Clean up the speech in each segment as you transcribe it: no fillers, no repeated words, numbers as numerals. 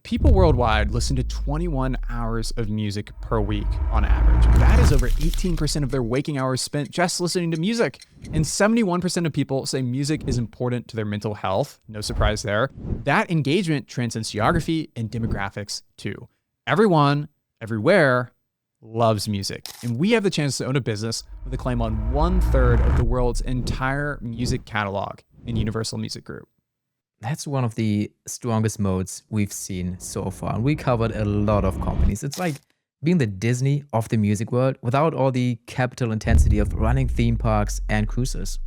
People worldwide listen to 21 hours of music per week on average. That is over 18% of their waking hours spent just listening to music. And 71% of people say music is important to their mental health. No surprise there. That engagement transcends geography and demographics too. Everyone, everywhere, loves music. And we have the chance to own a business with a claim on 1/3 of the world's entire music catalog in Universal Music Group. That's one of the strongest modes we've seen so far. And we covered a lot of companies. It's like being the Disney of the music world without all the capital intensity of running theme parks and cruises.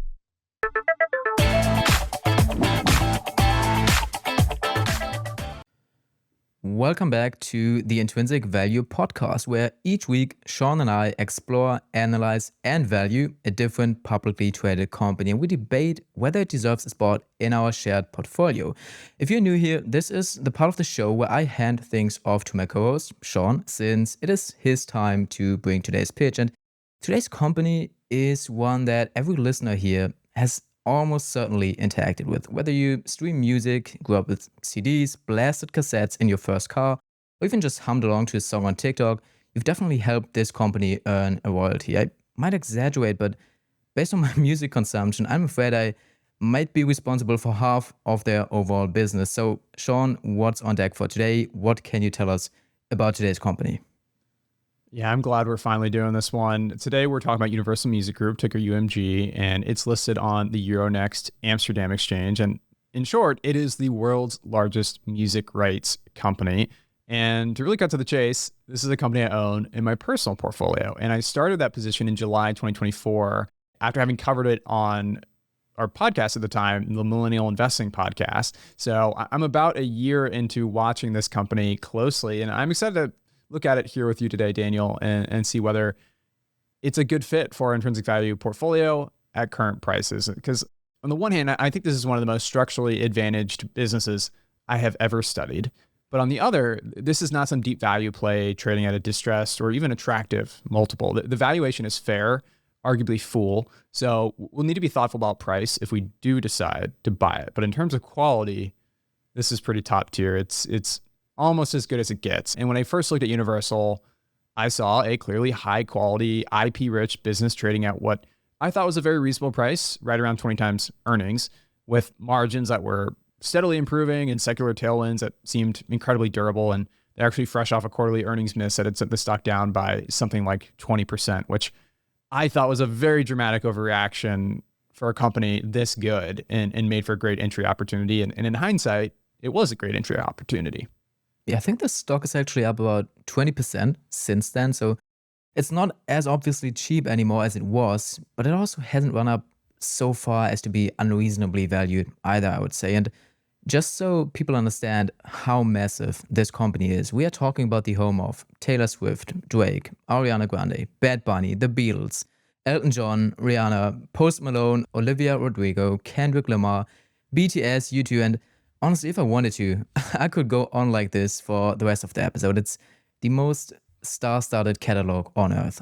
Welcome back to the Intrinsic Value podcast, where each week Shawn and I explore, analyze, and value a different publicly traded company, and we debate whether it deserves a spot in our shared portfolio. If you're new here, this is the part of the show where I hand things off to my co-host, Shawn, since it is his time to bring today's pitch. And today's company is one that every listener here has almost certainly interacted with. Whether you stream music, grew up with CDs, blasted cassettes in your first car, or even just hummed along to a song on TikTok, you've definitely helped this company earn a royalty. I might exaggerate, but based on my music consumption, I'm afraid I might be responsible for half of their overall business. So, Shawn, what's on deck for today? What can you tell us about today's company? Yeah, I'm glad we're finally doing this one. Today, we're talking about Universal Music Group, ticker UMG, and it's listed on the Euronext Amsterdam exchange. And in short, it is the world's largest music rights company. And to really cut to the chase, this is a company I own in my personal portfolio. And I started that position in July 2024 after having covered it on our podcast at the time, the Millennial Investing Podcast. So I'm about a year into watching this company closely, and I'm excited to look at it here with you today, Daniel, and see whether it's a good fit for our intrinsic value portfolio at current prices. Because on the one hand, I think this is one of the most structurally advantaged businesses I have ever studied. But on the other, this is not some deep value play trading at a distressed or even attractive multiple. The valuation is fair, arguably full. So we'll need to be thoughtful about price if we do decide to buy it. But in terms of quality, this is pretty top tier. It's almost as good as it gets. And when I first looked at Universal, I saw a clearly high quality, IP-rich business trading at what I thought was a very reasonable price, right around 20 times earnings, with margins that were steadily improving and secular tailwinds that seemed incredibly durable. And they're actually fresh off a quarterly earnings miss that had sent the stock down by something like 20%, which I thought was a very dramatic overreaction for a company this good and made for a great entry opportunity. And in hindsight, it was a great entry opportunity. Yeah, I think the stock is actually up about 20% since then. So it's not as obviously cheap anymore as it was, but it also hasn't run up so far as to be unreasonably valued either, I would say. And just so people understand how massive this company is, we are talking about the home of Taylor Swift, Drake, Ariana Grande, Bad Bunny, The Beatles, Elton John, Rihanna, Post Malone, Olivia Rodrigo, Kendrick Lamar, BTS, U2, and honestly, if I wanted to, I could go on like this for the rest of the episode. It's the most star-studded catalog on earth.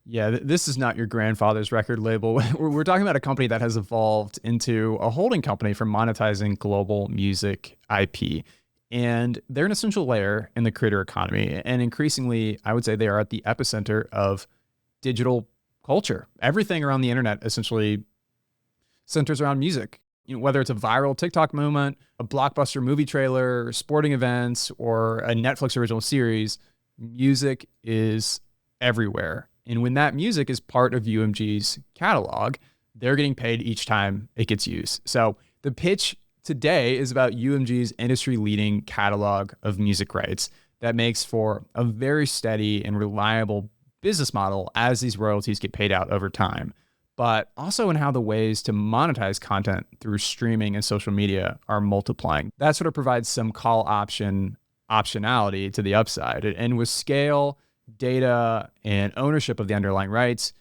Yeah, this is not your grandfather's record label. We're talking about a company that has evolved into a holding company for monetizing global music IP. And they're an essential layer in the creator economy. And increasingly, I would say they are at the epicenter of digital culture. Everything around the internet essentially centers around music. Whether it's a viral TikTok moment, a blockbuster movie trailer, sporting events, or a Netflix original series, music is everywhere. And when that music is part of UMG's catalog, they're getting paid each time it gets used. So the pitch today is about UMG's industry-leading catalog of music rights that makes for a very steady and reliable business model as these royalties get paid out over time, but also in how the ways to monetize content through streaming and social media are multiplying. That sort of provides some call optionality to the upside. And with scale, data, and ownership of the underlying rights,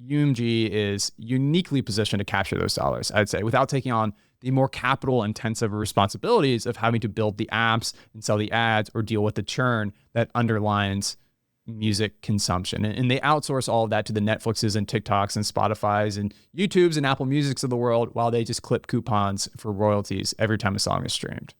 UMG is uniquely positioned to capture those dollars, I'd say, without taking on the more capital-intensive responsibilities of having to build the apps and sell the ads or deal with the churn that underlines music consumption. And they outsource all of that to the Netflixes and TikToks and Spotifys and YouTubes and Apple Musics of the world while they just clip coupons for royalties every time a song is streamed.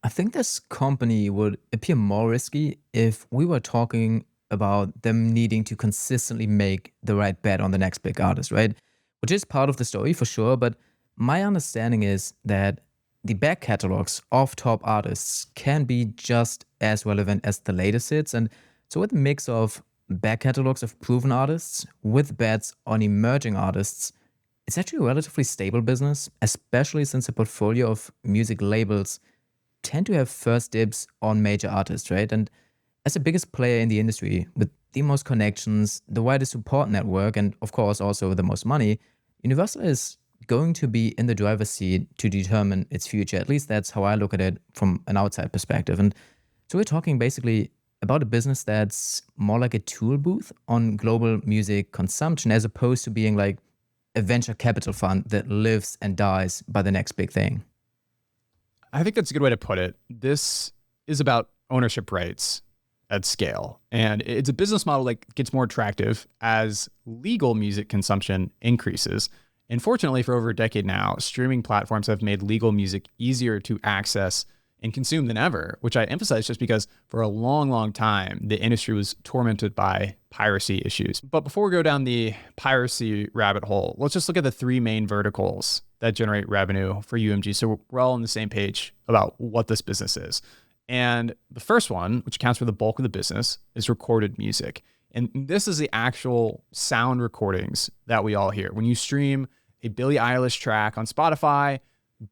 I think this company would appear more risky if we were talking about them needing to consistently make the right bet on the next big artist, right? Which is part of the story for sure. But my understanding is that the back catalogs of top artists can be just as relevant as the latest hits. And so, with a mix of back catalogs of proven artists with bets on emerging artists, it's actually a relatively stable business, especially since a portfolio of music labels tend to have first dibs on major artists, right? And as the biggest player in the industry with the most connections, the widest support network, and of course also the most money, Universal is going to be in the driver's seat to determine its future. At least that's how I look at it from an outside perspective. And so we're talking basically about a business that's more like a tool booth on global music consumption as opposed to being like a venture capital fund that lives and dies by the next big thing. I think that's a good way to put it. This is about ownership rights at scale. And it's a business model that gets more attractive as legal music consumption increases. And fortunately, for over a decade now, streaming platforms have made legal music easier to access and consume than ever, which I emphasize just because for a long, long time, the industry was tormented by piracy issues. But before we go down the piracy rabbit hole, let's just look at the three main verticals that generate revenue for UMG. So we're all on the same page about what this business is. And the first one, which accounts for the bulk of the business, is recorded music. And this is the actual sound recordings that we all hear. When you stream a Billie Eilish track on Spotify,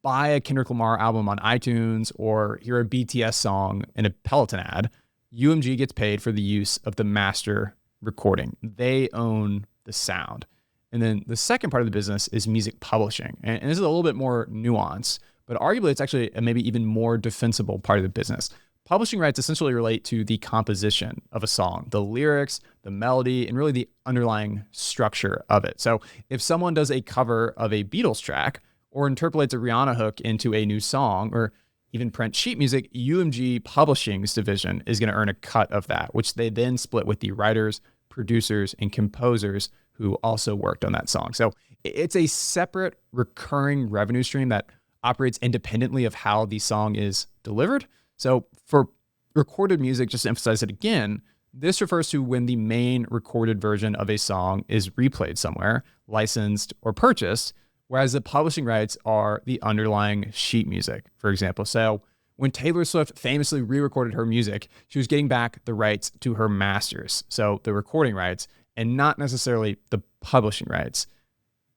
buy a Kendrick Lamar album on iTunes, or hear a BTS song in a Peloton ad, UMG gets paid for the use of the master recording. They own the sound. And then the second part of the business is music publishing. And this is a little bit more nuanced, but arguably it's actually a maybe even more defensible part of the business. Publishing rights essentially relate to the composition of a song, the lyrics, the melody, and really the underlying structure of it. So if someone does a cover of a Beatles track or interpolates a Rihanna hook into a new song, or even print sheet music, UMG Publishing's division is going to earn a cut of that, which they then split with the writers, producers, and composers who also worked on that song. So it's a separate recurring revenue stream that operates independently of how the song is delivered. So for recorded music, just to emphasize it again, this refers to when the main recorded version of a song is replayed somewhere, licensed or purchased, whereas the publishing rights are the underlying sheet music, for example. So when Taylor Swift famously re-recorded her music, she was getting back the rights to her masters, so the recording rights, and not necessarily the publishing rights.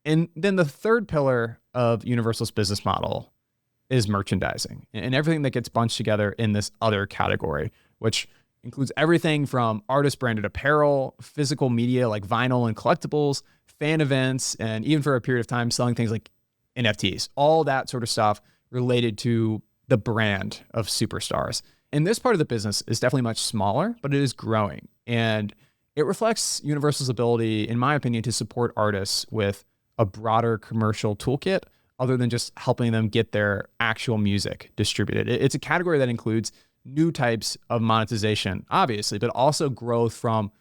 And then the third pillar of Universal's business model is merchandising and everything that gets bunched together in this other category, which includes everything from artist branded apparel, physical media like vinyl and collectibles, fan events, and even for a period of time selling things like NFTs, all that sort of stuff related to the brand of superstars. And this part of the business is definitely much smaller, but it is growing. And it reflects Universal's ability, in my opinion, to support artists with a broader commercial toolkit other than just helping them get their actual music distributed. It's a category that includes new types of monetization, obviously, but also growth from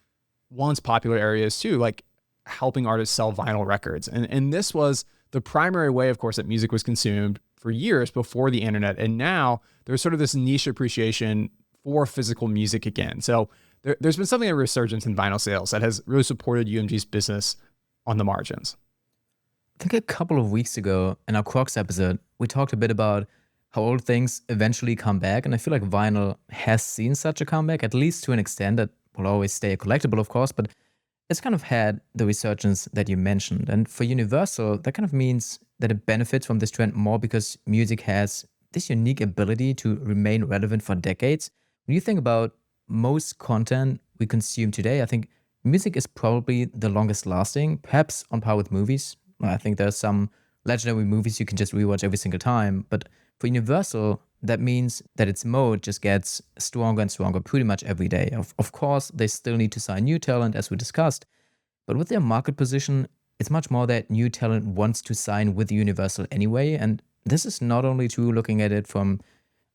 once popular areas too, like helping artists sell vinyl records. And this was the primary way, of course, that music was consumed for years before the internet. And now there's sort of this niche appreciation for physical music again. So there's been something of a resurgence in vinyl sales that has really supported UMG's business on the margins. I think a couple of weeks ago in our Crocs episode, we talked a bit about how old things eventually come back. And I feel like vinyl has seen such a comeback, at least to an extent that will always stay a collectible, of course, but it's kind of had the resurgence that you mentioned. And for Universal, that kind of means that it benefits from this trend more because music has this unique ability to remain relevant for decades. When you think about most content we consume today, I think music is probably the longest lasting, perhaps on par with movies. I think there's some legendary movies you can just rewatch every single time. But for Universal, that means that its mode just gets stronger and stronger pretty much every day. Of course, they still need to sign new talent, as we discussed. But with their market position, it's much more that new talent wants to sign with Universal anyway. And this is not only true looking at it from,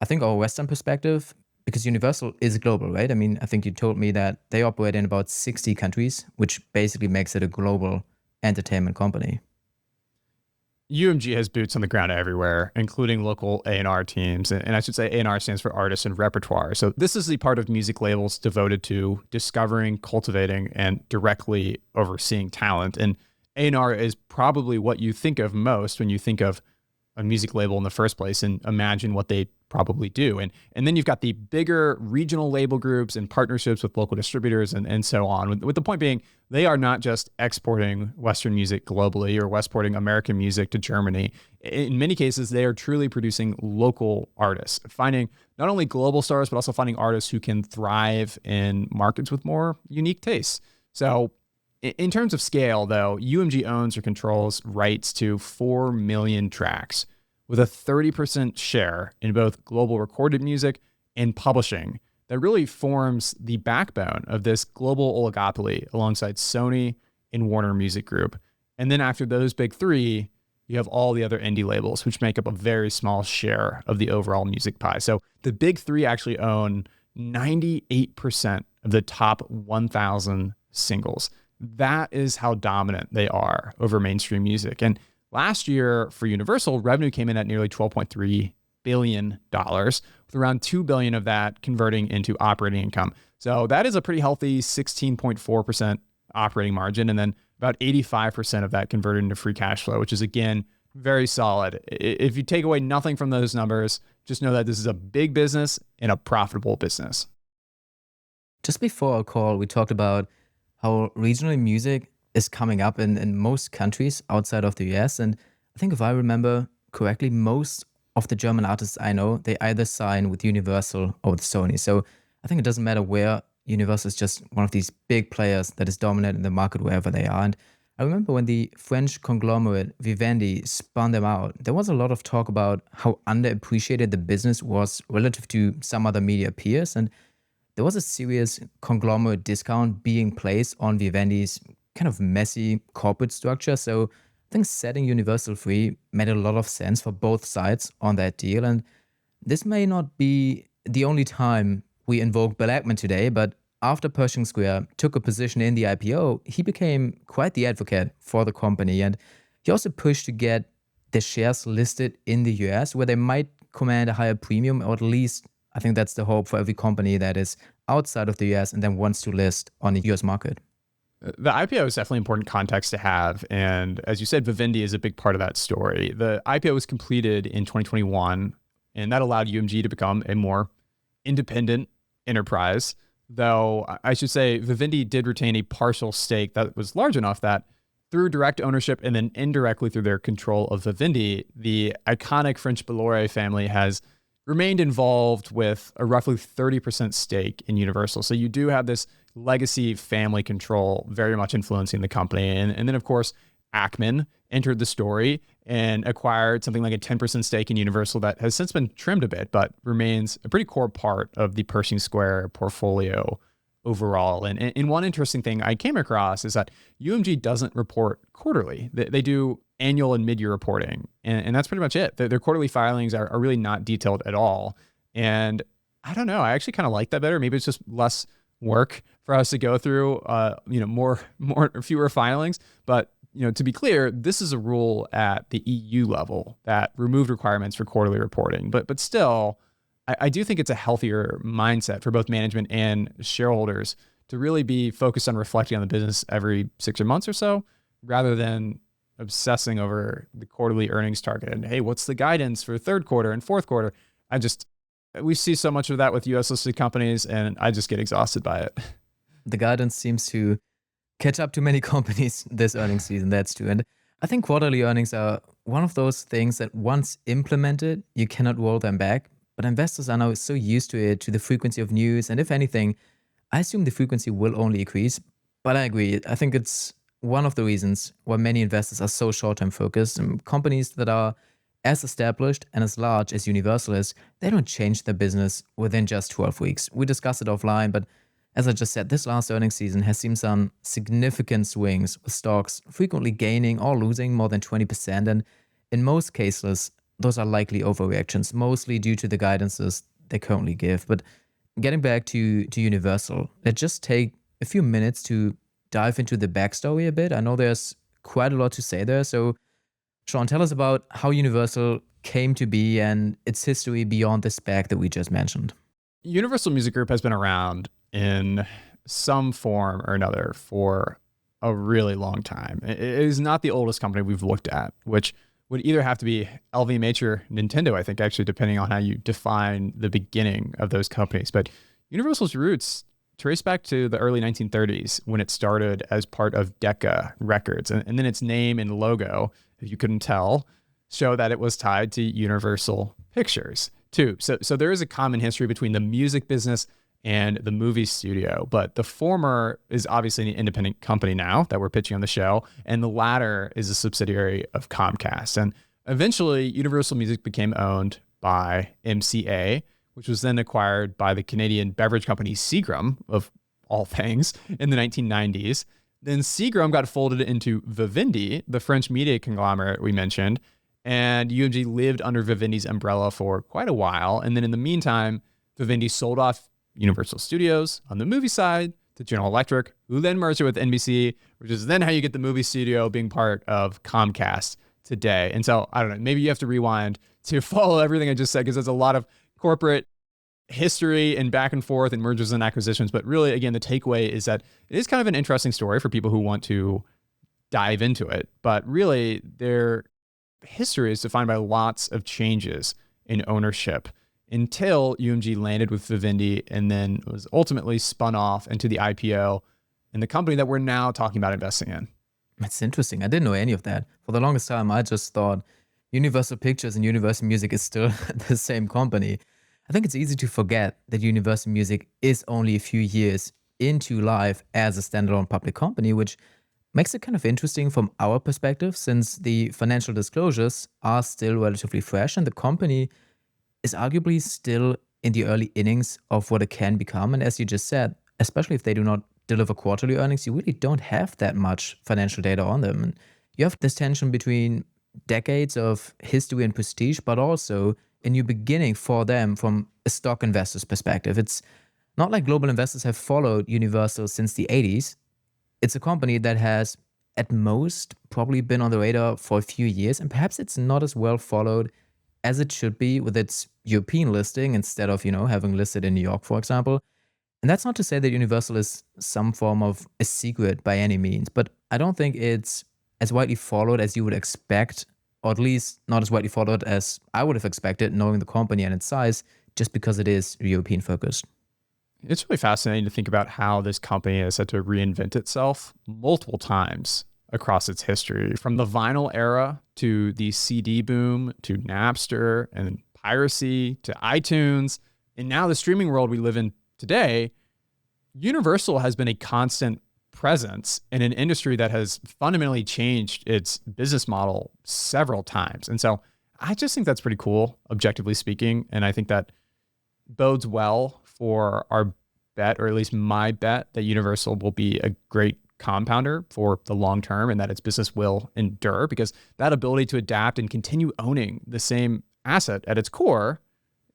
I think, our Western perspective, because Universal is global, right? I mean, I think you told me that they operate in about 60 countries, which basically makes it a global entertainment company. UMG has boots on the ground everywhere, including local A&R teams. And I should say A&R stands for artists and repertoire. So this is the part of music labels devoted to discovering, cultivating, and directly overseeing talent. And A&R is probably what you think of most when you think of a music label in the first place and imagine what they probably do. And then you've got the bigger regional label groups and partnerships with local distributors and so on. With the point being, they are not just exporting Western music globally or exporting American music to Germany. In many cases, they are truly producing local artists, finding not only global stars, but also finding artists who can thrive in markets with more unique tastes. So in terms of scale, though, UMG owns or controls rights to 4 million tracks with a 30% share in both global recorded music and publishing that really forms the backbone of this global oligopoly alongside Sony and Warner Music Group. And then after those big three, you have all the other indie labels, which make up a very small share of the overall music pie. So the big three actually own 98% of the top 1,000 singles. That is how dominant they are over mainstream music. And last year for Universal, revenue came in at nearly $12.3 billion, with around $2 billion of that converting into operating income. So that is a pretty healthy 16.4% operating margin. And then about 85% of that converted into free cash flow, which is, again, very solid. If you take away nothing from those numbers, just know that this is a big business and a profitable business. Just before our call, we talked about how regional music is coming up in most countries outside of the US. And I think if I remember correctly, most of the German artists I know, they either sign with Universal or with Sony. So I think it doesn't matter where. Universal is just one of these big players that is dominant in the market wherever they are. And I remember when the French conglomerate Vivendi spun them out, there was a lot of talk about how underappreciated the business was relative to some other media peers. And there was a serious conglomerate discount being placed on Vivendi's kind of messy corporate structure. So I think setting Universal free made a lot of sense for both sides on that deal. And this may not be the only time we invoke Bill Ackman today, but after Pershing Square took a position in the IPO, he became quite the advocate for the company. And he also pushed to get the shares listed in the US, where they might command a higher premium, or at least I think that's the hope for every company that is outside of the US and then wants to list on the US market. The IPO is definitely important context to have. And as you said, Vivendi is a big part of that story. The IPO was completed in 2021, and that allowed UMG to become a more independent enterprise. Though I should say Vivendi did retain a partial stake that was large enough that through direct ownership and then indirectly through their control of Vivendi, the iconic French Bolloré family has remained involved with a roughly 30% stake in Universal. So you do have this legacy family control very much influencing the company. And then, of course, Ackman entered the story and acquired something like a 10% stake in Universal that has since been trimmed a bit, but remains a pretty core part of the Pershing Square portfolio overall. And one interesting thing I came across is that UMG doesn't report quarterly. They do annual and mid-year reporting, and that's pretty much it. Their quarterly filings are really not detailed at all. And I don't know, I actually kind of like that better. Maybe it's just less work for us to go through, fewer filings. But to be clear, this is a rule at the EU level that removed requirements for quarterly reporting. But still, I do think it's a healthier mindset for both management and shareholders to really be focused on reflecting on the business every 6 months or so, rather than obsessing over the quarterly earnings target and, hey, what's the guidance for third quarter and fourth quarter? We see so much of that with US listed companies, and I just get exhausted by it. The guidance seems to catch up to many companies this earnings season, that's true. And I think quarterly earnings are one of those things that once implemented, you cannot roll them back. But investors are now so used to it, to the frequency of news. And if anything, I assume the frequency will only increase. But I agree. I think it's one of the reasons why many investors are so short-term focused. And companies that are as established and as large as Universal is, they don't change their business within just 12 weeks. We discussed it offline, but as I just said, this last earnings season has seen some significant swings, with stocks frequently gaining or losing more than 20%. And in most cases, those are likely overreactions, mostly due to the guidances they currently give. But getting back to Universal, let's just take a few minutes to dive into the backstory a bit. I know there's quite a lot to say there. So Shawn, tell us about how Universal came to be and its history beyond the spec that we just mentioned. Universal Music Group has been around in some form or another for a really long time. It is not the oldest company we've looked at, which would either have to be LVMH or Nintendo, I think, actually, depending on how you define the beginning of those companies. But Universal's roots trace back to the early 1930s when it started as part of Decca Records. And then its name and logo, if you couldn't tell, show that it was tied to Universal Pictures too. So there is a common history between the music business and the movie studio, but the former is obviously an independent company now that we're pitching on the show, and the latter is a subsidiary of Comcast. And eventually, Universal Music became owned by MCA, which was then acquired by the Canadian beverage company Seagram, of all things, in the 1990s. Then Seagram got folded into Vivendi, the French media conglomerate we mentioned, and UMG lived under Vivendi's umbrella for quite a while. And then in the meantime, Vivendi sold off Universal Studios on the movie side to General Electric, who then merged it with NBC, which is then how you get the movie studio being part of Comcast today. And so, I don't know, maybe you have to rewind to follow everything I just said, because there's a lot of corporate history and back and forth and mergers and acquisitions. But really, again, the takeaway is that it is kind of an interesting story for people who want to dive into it. But really, their history is defined by lots of changes in ownership until UMG landed with Vivendi and then was ultimately spun off into the IPO and the company that we're now talking about investing in. That's interesting. I didn't know any of that. For the longest time, I just thought Universal Pictures and Universal Music is still the same company. I think it's easy to forget that Universal Music is only a few years into life as a standalone public company, which makes it kind of interesting from our perspective, since the financial disclosures are still relatively fresh and the company is arguably still in the early innings of what it can become. And as you just said, especially if they do not deliver quarterly earnings, you really don't have that much financial data on them. And you have this tension between decades of history and prestige, but also a new beginning for them from a stock investor's perspective. It's not like global investors have followed Universal since the 80s. It's a company that has, at most, probably been on the radar for a few years, and perhaps it's not as well followed as it should be with its European listing instead of, having listed in New York, for example. And that's not to say that Universal is some form of a secret by any means, but I don't think it's as widely followed as you would expect, or at least not as widely followed as I would have expected, knowing the company and its size, just because it is European focused. It's really fascinating to think about how this company has had to reinvent itself multiple times across its history, from the vinyl era to the CD boom to Napster and piracy to iTunes, and now the streaming world we live in today. Universal has been a constant presence in an industry that has fundamentally changed its business model several times. And so I just think that's pretty cool, objectively speaking. And I think that bodes well for our bet, or at least my bet, that Universal will be a great compounder for the long term and that its business will endure, because that ability to adapt and continue owning the same asset at its core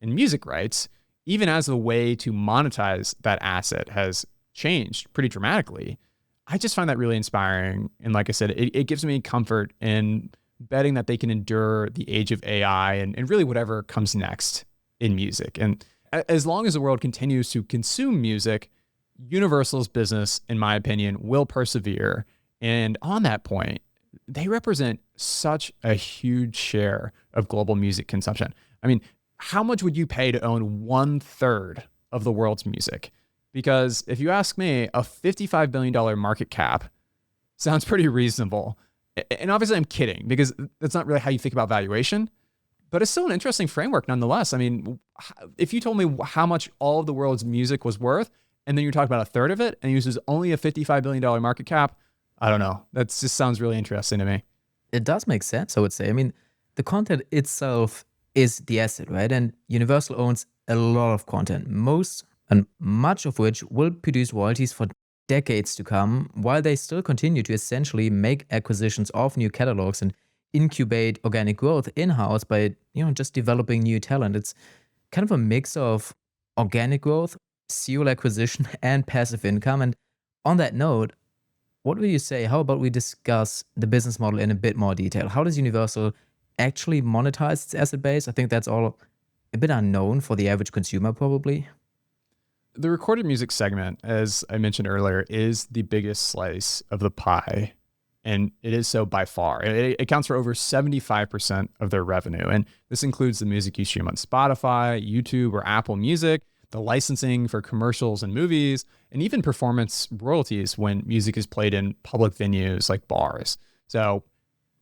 in music rights, even as the way to monetize that asset has changed pretty dramatically, I just find that really inspiring. And like I said, it gives me comfort in betting that they can endure the age of AI and really whatever comes next in music. And as long as the world continues to consume music, Universal's business, in my opinion, will persevere. And on that point, they represent such a huge share of global music consumption. I mean, how much would you pay to own 1/3 of the world's music? Because if you ask me, a $55 billion market cap sounds pretty reasonable. And obviously I'm kidding, because that's not really how you think about valuation, but it's still an interesting framework nonetheless. I mean, if you told me how much all of the world's music was worth, and then you're talking about 1/3 of it, and it uses only a $55 billion market cap, I don't know. That just sounds really interesting to me. It does make sense, I would say. I mean, the content itself is the asset, right? And Universal owns a lot of content, most and much of which will produce royalties for decades to come, while they still continue to essentially make acquisitions of new catalogs and incubate organic growth in-house by, just developing new talent. It's kind of a mix of organic growth, serial acquisition, and passive income. And on that note, what would you say? How about we discuss the business model in a bit more detail? How does Universal actually monetize its asset base? I think that's all a bit unknown for the average consumer, probably. The recorded music segment, as I mentioned earlier, is the biggest slice of the pie. And it is so by far. It accounts for over 75% of their revenue. And this includes the music you stream on Spotify, YouTube, or Apple Music, the licensing for commercials and movies, and even performance royalties when music is played in public venues like bars. So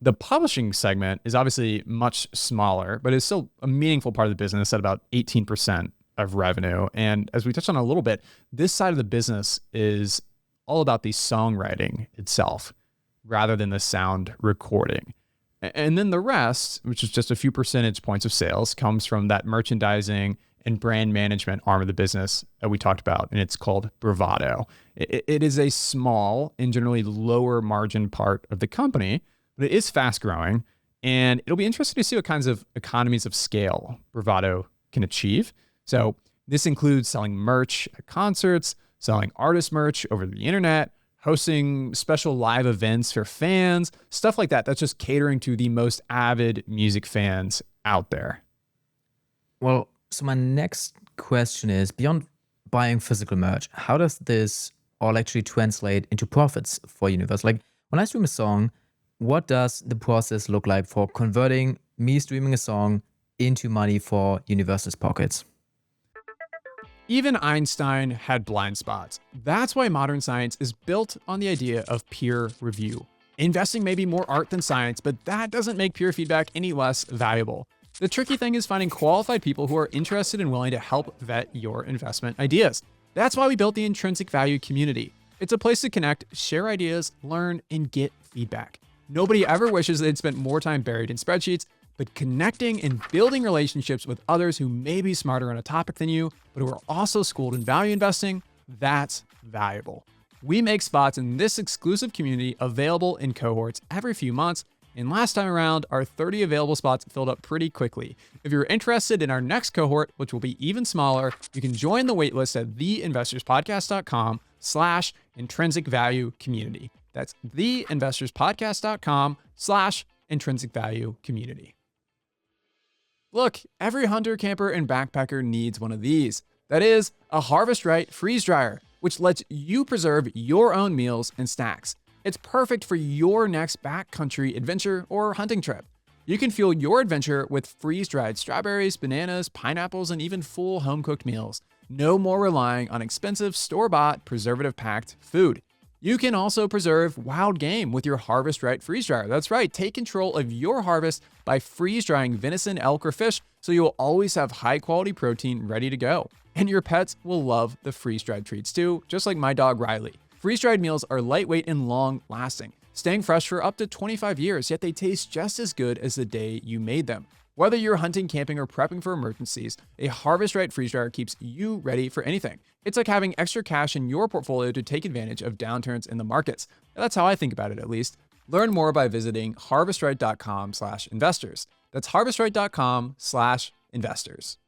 the publishing segment is obviously much smaller, but it's still a meaningful part of the business at about 18% of revenue. And as we touched on a little bit, this side of the business is all about the songwriting itself rather than the sound recording. And then the rest, which is just a few percentage points of sales, comes from that merchandising and brand management arm of the business that we talked about, and it's called Bravado. It is a small and generally lower margin part of the company, but it is fast growing, and it'll be interesting to see what kinds of economies of scale Bravado can achieve. So this includes selling merch at concerts, selling artist merch over the internet, hosting special live events for fans, stuff like that. That's just catering to the most avid music fans out there. Well, so my next question is, beyond buying physical merch, how does this all actually translate into profits for Universal? Like when I stream a song, what does the process look like for converting me streaming a song into money for Universal's pockets? Even Einstein had blind spots. That's why modern science is built on the idea of peer review. Investing may be more art than science, but that doesn't make peer feedback any less valuable. The tricky thing is finding qualified people who are interested and willing to help vet your investment ideas. That's why we built the Intrinsic Value community. It's a place to connect, share ideas, learn, and get feedback. Nobody ever wishes they'd spent more time buried in spreadsheets, but connecting and building relationships with others who may be smarter on a topic than you, but who are also schooled in value investing, that's valuable. We make spots in this exclusive community available in cohorts every few months, and last time around, our 30 available spots filled up pretty quickly. If you're interested in our next cohort, which will be even smaller, you can join the waitlist at theinvestorspodcast.com/intrinsic value community. That's theinvestorspodcast.com/intrinsic value community. Look, every hunter, camper, and backpacker needs one of these. That is a Harvest Right freeze dryer, which lets you preserve your own meals and snacks. It's perfect for your next backcountry adventure or hunting trip. You can fuel your adventure with freeze-dried strawberries, bananas, pineapples, and even full home-cooked meals. No more relying on expensive store-bought, preservative-packed food. You can also preserve wild game with your Harvest Right freeze dryer. That's right, take control of your harvest by freeze-drying venison, elk, or fish, so you'll always have high-quality protein ready to go. And your pets will love the freeze-dried treats too, just like my dog Riley. Freeze-dried meals are lightweight and long-lasting, staying fresh for up to 25 years, yet they taste just as good as the day you made them. Whether you're hunting, camping, or prepping for emergencies, a Harvest Right freeze dryer keeps you ready for anything. It's like having extra cash in your portfolio to take advantage of downturns in the markets. That's how I think about it, at least. Learn more by visiting harvestright.com/investors. That's harvestright.com/investors.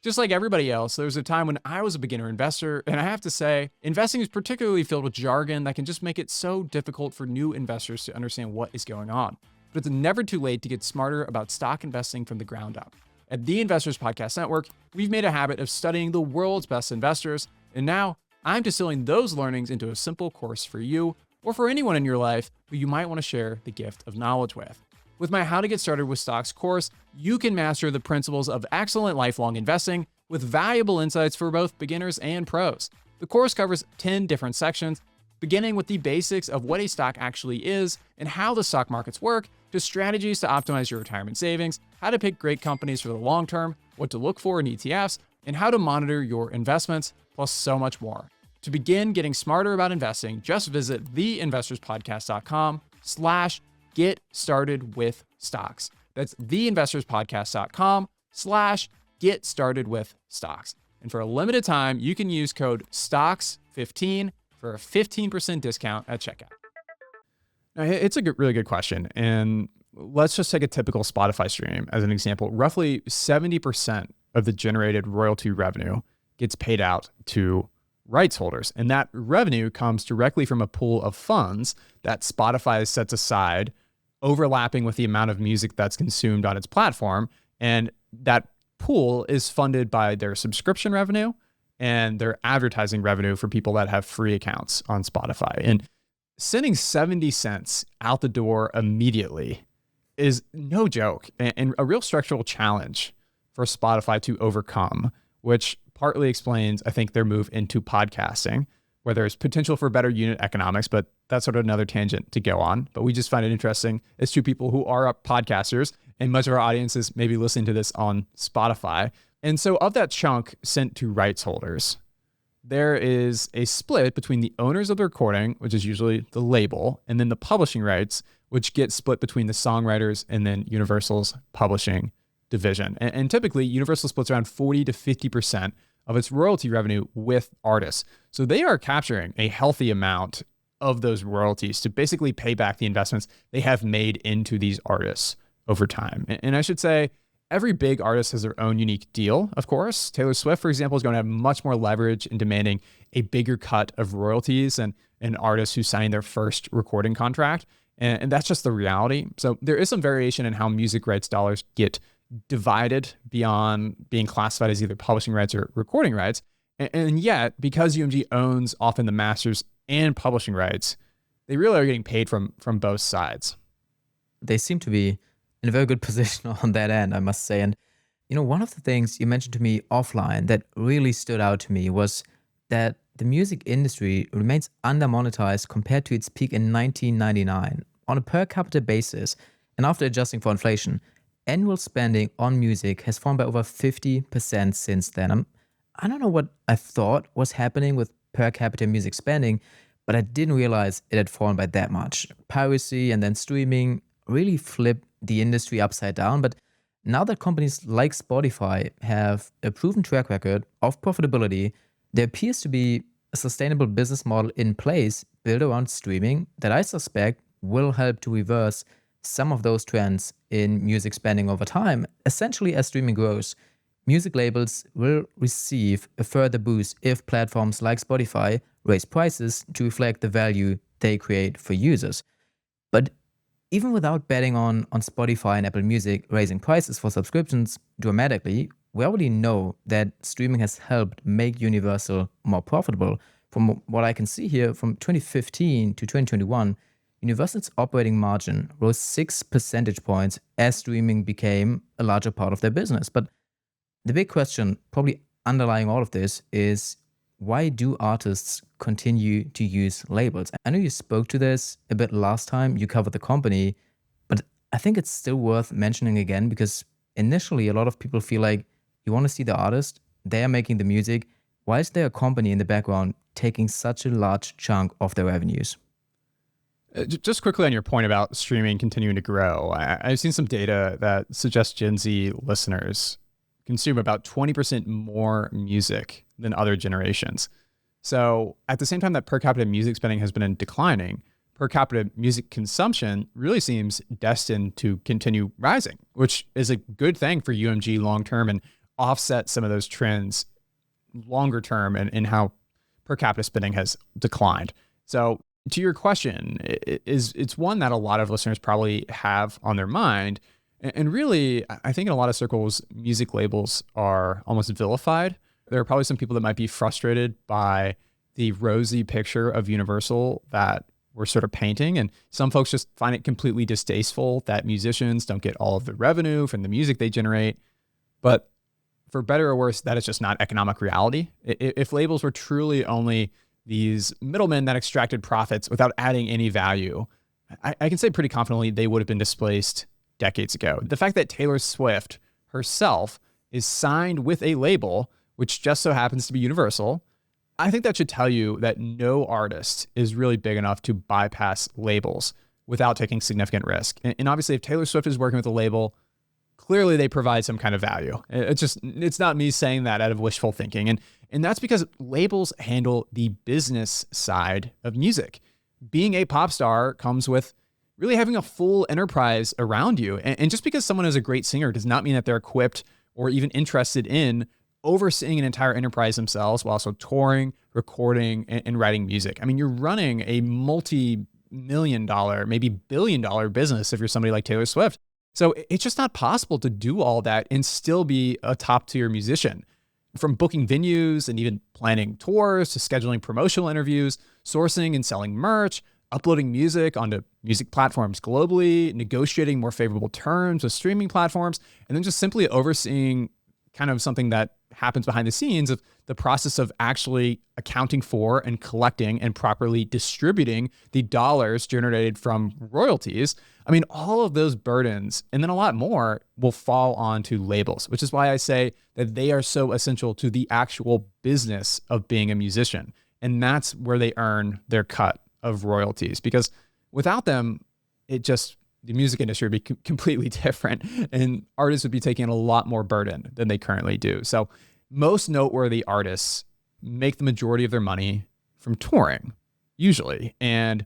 Just like everybody else, there was a time when I was a beginner investor, and I have to say, investing is particularly filled with jargon that can just make it so difficult for new investors to understand what is going on. But it's never too late to get smarter about stock investing from the ground up. At the Investors Podcast Network, we've made a habit of studying the world's best investors, and now I'm distilling those learnings into a simple course for you, or for anyone in your life who you might want to share the gift of knowledge with. With my How to Get Started with Stocks course, you can master the principles of excellent lifelong investing with valuable insights for both beginners and pros. The course covers 10 different sections, beginning with the basics of what a stock actually is and how the stock markets work, to strategies to optimize your retirement savings, how to pick great companies for the long term, what to look for in ETFs, and how to monitor your investments, plus so much more. To begin getting smarter about investing, just visit theinvestorspodcast.com/get started with stocks. That's theinvestorspodcast.com/get started with stocks. And for a limited time, you can use code STOCKS15 for a 15% discount at checkout. Now, it's a really good question. And let's just take a typical Spotify stream as an example. Roughly 70% of the generated royalty revenue gets paid out to rights holders. And that revenue comes directly from a pool of funds that Spotify sets aside, overlapping with the amount of music that's consumed on its platform. And that pool is funded by their subscription revenue and their advertising revenue for people that have free accounts on Spotify. And sending 70 cents out the door immediately is no joke and a real structural challenge for Spotify to overcome, which partly explains, I think, their move into podcasting, where there's potential for better unit economics, but that's sort of another tangent to go on. But we just find it interesting as two people who are podcasters, and much of our audience is maybe listening to this on Spotify. And so of that chunk sent to rights holders, there is a split between the owners of the recording, which is usually the label, and then the publishing rights, which get split between the songwriters and then Universal's publishing division. And typically, Universal splits around 40 to 50% of its royalty revenue with artists. So they are capturing a healthy amount of those royalties to basically pay back the investments they have made into these artists over time. And I should say, every big artist has their own unique deal, of course. Taylor Swift, for example, is going to have much more leverage in demanding a bigger cut of royalties than an artist who's signing their first recording contract. And that's just the reality. So there is some variation in how music rights dollars get divided beyond being classified as either publishing rights or recording rights. And yet, because UMG owns often the masters and publishing rights, they really are getting paid from both sides. They seem to be in a very good position on that end, I must say. And, one of the things you mentioned to me offline that really stood out to me was that the music industry remains under-monetized compared to its peak in 1999. On a per capita basis, and after adjusting for inflation, annual spending on music has fallen by over 50% since then. I don't know what I thought was happening with per capita music spending, but I didn't realize it had fallen by that much. Piracy and then streaming really flipped the industry upside down. But now that companies like Spotify have a proven track record of profitability, there appears to be a sustainable business model in place built around streaming that I suspect will help to reverse some of those trends in music spending over time. Essentially, as streaming grows, music labels will receive a further boost if platforms like Spotify raise prices to reflect the value they create for users. But even without betting on Spotify and Apple Music raising prices for subscriptions dramatically, we already know that streaming has helped make Universal more profitable. From what I can see here, from 2015 to 2021, Universal's operating margin rose 6 percentage points as streaming became a larger part of their business. But the big question, probably underlying all of this, is why do artists continue to use labels? I know you spoke to this a bit last time you covered the company, but I think it's still worth mentioning again because initially a lot of people feel like you want to see the artist, they're making the music. Why is there a company in the background taking such a large chunk of their revenues? Just quickly on your point about streaming continuing to grow, I've seen some data that suggests Gen Z listeners consume about 20% more music than other generations. So at the same time that per capita music spending has been declining, per capita music consumption really seems destined to continue rising, which is a good thing for UMG long-term and offset some of those trends longer term and in how per capita spending has declined. So to your question, it's one that a lot of listeners probably have on their mind. And really, I think in a lot of circles, music labels are almost vilified. There are probably some people that might be frustrated by the rosy picture of Universal that we're sort of painting. And some folks just find it completely distasteful that musicians don't get all of the revenue from the music they generate. But for better or worse, that is just not economic reality. If labels were truly only these middlemen that extracted profits without adding any value, I can say pretty confidently they would have been displaced decades ago. The fact that Taylor Swift herself is signed with a label, which just so happens to be Universal, I think that should tell you that no artist is really big enough to bypass labels without taking significant risk. And obviously, if Taylor Swift is working with a label, clearly they provide some kind of value. It's not me saying that out of wishful thinking. And that's because labels handle the business side of music. Being a pop star comes with really having a full enterprise around you. And just because someone is a great singer does not mean that they're equipped or even interested in overseeing an entire enterprise themselves while also touring, recording, and writing music. I mean, you're running a multi-million dollar, maybe billion-dollar business if you're somebody like Taylor Swift. So it's just not possible to do all that and still be a top-tier musician. From booking venues and even planning tours to scheduling promotional interviews, sourcing and selling merch, uploading music onto music platforms globally, negotiating more favorable terms with streaming platforms, and then just simply overseeing kind of something that happens behind the scenes of the process of actually accounting for and collecting and properly distributing the dollars generated from royalties. I mean, all of those burdens and then a lot more will fall onto labels, which is why I say that they are so essential to the actual business of being a musician. And that's where they earn their cut of royalties, because without them, the music industry would be completely different and artists would be taking a lot more burden than they currently do. So most noteworthy artists make the majority of their money from touring, usually. And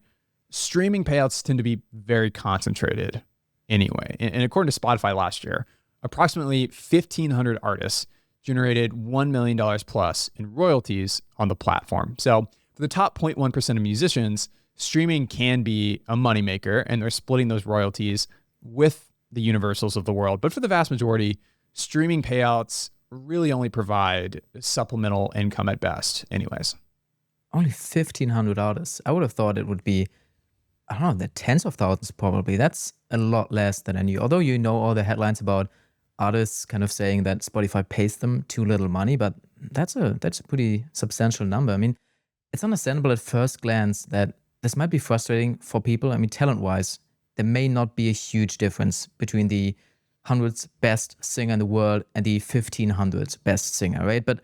streaming payouts tend to be very concentrated anyway. And according to Spotify last year, approximately 1,500 artists generated $1 million plus in royalties on the platform. So for the top 0.1% of musicians, streaming can be a moneymaker, and they're splitting those royalties with the Universals of the world. But for the vast majority, streaming payouts really only provide supplemental income at best anyways. Only 1,500 artists. I would have thought it would be, I don't know, the tens of thousands probably. That's a lot less than I knew. Although you know all the headlines about artists kind of saying that Spotify pays them too little money, but that's a pretty substantial number. I mean, it's understandable at first glance that this might be frustrating for people. I mean, talent-wise, there may not be a huge difference between the 100th best singer in the world and the 1,500th best singer, right? But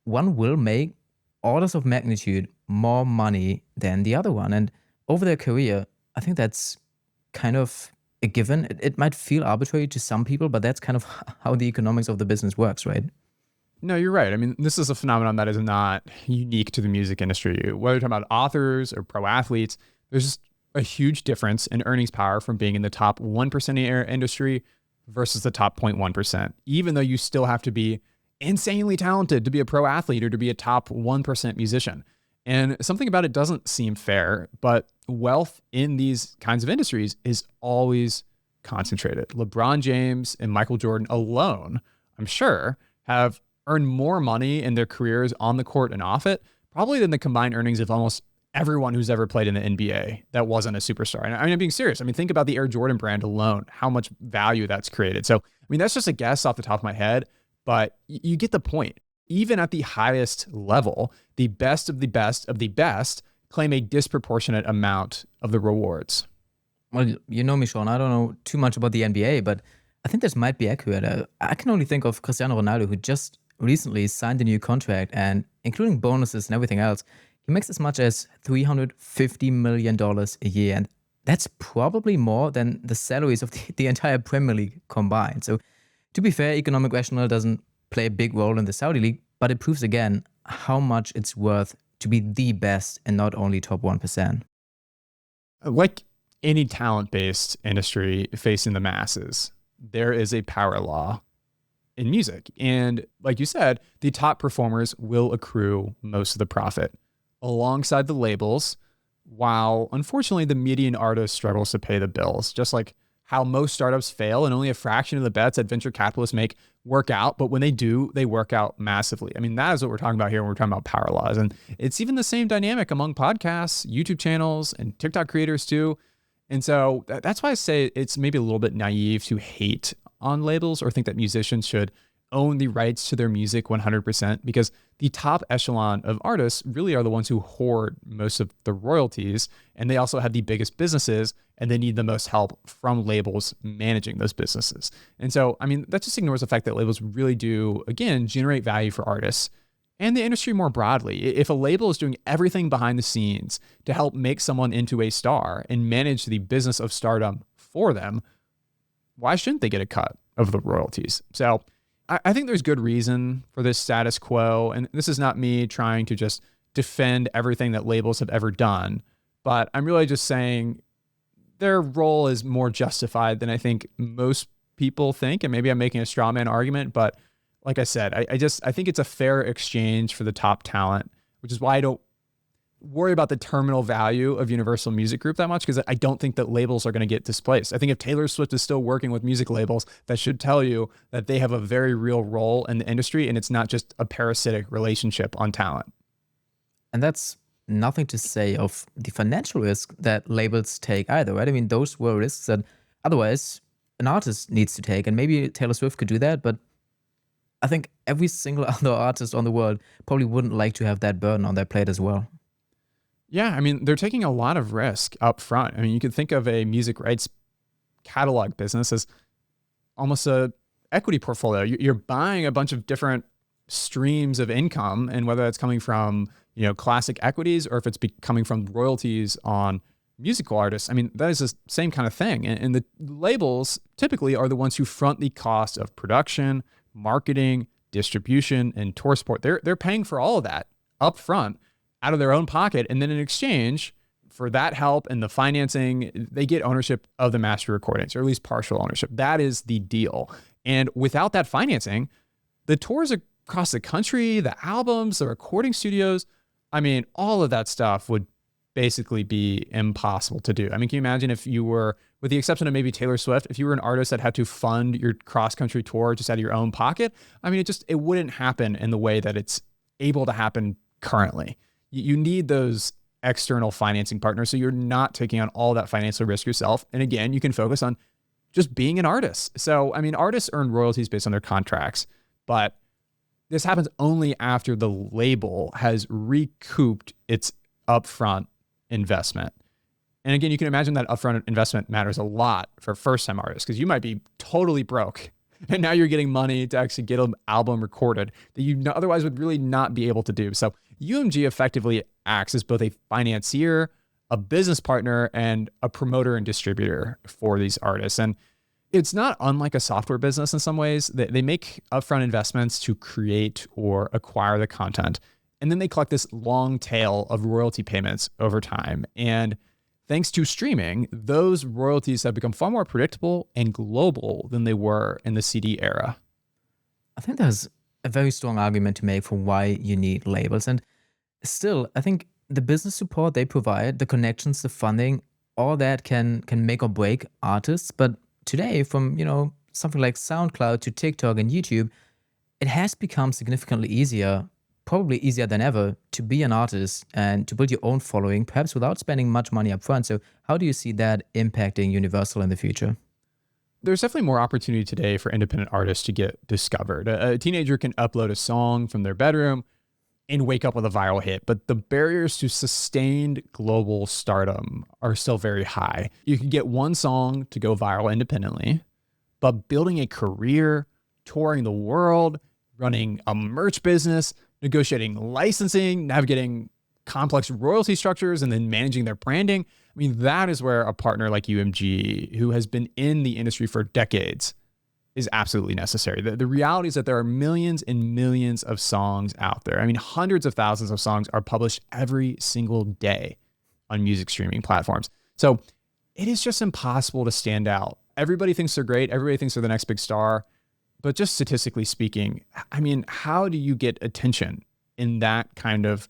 one will make orders of magnitude more money than the other one. And over their career, I think that's kind of a given. It might feel arbitrary to some people, but that's kind of how the economics of the business works, right? No, you're right. I mean, this is a phenomenon that is not unique to the music industry. Whether you're talking about authors or pro athletes, there's just a huge difference in earnings power from being in the top 1% of your industry versus the top 0.1%, even though you still have to be insanely talented to be a pro athlete or to be a top 1% musician. And something about it doesn't seem fair, but wealth in these kinds of industries is always concentrated. LeBron James and Michael Jordan alone, I'm sure, have earned more money in their careers on the court and off it, probably than the combined earnings of almost everyone who's ever played in the NBA that wasn't a superstar. And I mean, I'm being serious. I mean, think about the Air Jordan brand alone, how much value that's created. So, I mean, that's just a guess off the top of my head, but you get the point. Even at the highest level, the best of the best of the best claim a disproportionate amount of the rewards. Well, you know me, Shawn, I don't know too much about the NBA, but I think this might be accurate. I can only think of Cristiano Ronaldo, who just recently signed a new contract, and including bonuses and everything else, he makes as much as $350 million a year. And that's probably more than the salaries of the entire Premier League combined. So to be fair, economic rationale doesn't play a big role in the Saudi League, but it proves again how much it's worth to be the best and not only top 1%. Like any talent-based industry facing the masses, there is a power law in music. And like you said, the top performers will accrue most of the profit alongside the labels, while unfortunately the median artist struggles to pay the bills, just like how most startups fail and only a fraction of the bets that venture capitalists make work out. But when they do, they work out massively. I mean, that is what we're talking about here when we're talking about power laws. And it's even the same dynamic among podcasts, YouTube channels, and TikTok creators too. And so that's why I say it's maybe a little bit naive to hate on labels or think that musicians should own the rights to their music 100%, because the top echelon of artists really are the ones who hoard most of the royalties, and they also have the biggest businesses, and they need the most help from labels managing those businesses. And so, I mean, that just ignores the fact that labels really do, again, generate value for artists and the industry more broadly. If a label is doing everything behind the scenes to help make someone into a star and manage the business of stardom for them, why shouldn't they get a cut of the royalties? So I think there's good reason for this status quo. And this is not me trying to just defend everything that labels have ever done, but I'm really just saying their role is more justified than I think most people think. And maybe I'm making a straw man argument, but like I said, I think it's a fair exchange for the top talent, which is why I don't worry about the terminal value of Universal Music Group that much, because I don't think that labels are going to get displaced. I think if Taylor Swift is still working with music labels, that should tell you that they have a very real role in the industry, and it's not just a parasitic relationship on talent. And that's nothing to say of the financial risk that labels take either, right? I mean, those were risks that otherwise an artist needs to take. And maybe Taylor Swift could do that, but I think every single other artist on the world probably wouldn't like to have that burden on their plate as well. Yeah, I mean, they're taking a lot of risk up front. I mean, you could think of a music rights catalog business as almost a equity portfolio. You're buying a bunch of different streams of income, and whether that's coming from, classic equities or if it's coming from royalties on musical artists, I mean, that is the same kind of thing. And the labels typically are the ones who front the cost of production, marketing, distribution, and tour support. They're paying for all of that up front out of their own pocket. And then in exchange for that help and the financing, they get ownership of the master recordings, or at least partial ownership. That is the deal. And without that financing, the tours across the country, the albums, the recording studios, I mean, all of that stuff would basically be impossible to do. I mean, can you imagine if you were, with the exception of maybe Taylor Swift, if you were an artist that had to fund your cross-country tour just out of your own pocket? I mean, it wouldn't happen in the way that it's able to happen currently. You need those external financing partners, so you're not taking on all that financial risk yourself. And again, you can focus on just being an artist. So, I mean, artists earn royalties based on their contracts, but this happens only after the label has recouped its upfront investment. And again, you can imagine that upfront investment matters a lot for first-time artists, because you might be totally broke, and now you're getting money to actually get an album recorded that you otherwise would really not be able to do. So UMG effectively acts as both a financier, a business partner, and a promoter and distributor for these artists. And it's not unlike a software business in some ways. They make upfront investments to create or acquire the content, and then they collect this long tail of royalty payments over time. And thanks to streaming, those royalties have become far more predictable and global than they were in the CD era. I think there's a very strong argument to make for why you need labels. And still, I think the business support they provide, the connections, the funding, all that can make or break artists. But today, from something like SoundCloud to TikTok and YouTube, it has become significantly easier, probably easier than ever, to be an artist and to build your own following, perhaps without spending much money up front. So how do you see that impacting Universal in the future? There's definitely more opportunity today for independent artists to get discovered. A teenager can upload a song from their bedroom and wake up with a viral hit, but the barriers to sustained global stardom are still very high. You can get one song to go viral independently, but building a career, touring the world, running a merch business, negotiating licensing, navigating complex royalty structures, and then managing their branding, I mean, that is where a partner like UMG, who has been in the industry for decades, is absolutely necessary. The reality is that there are millions and millions of songs out there. I mean, hundreds of thousands of songs are published every single day on music streaming platforms. So it is just impossible to stand out. Everybody thinks they're great. Everybody thinks they're the next big star. But just statistically speaking, I mean, how do you get attention in that kind of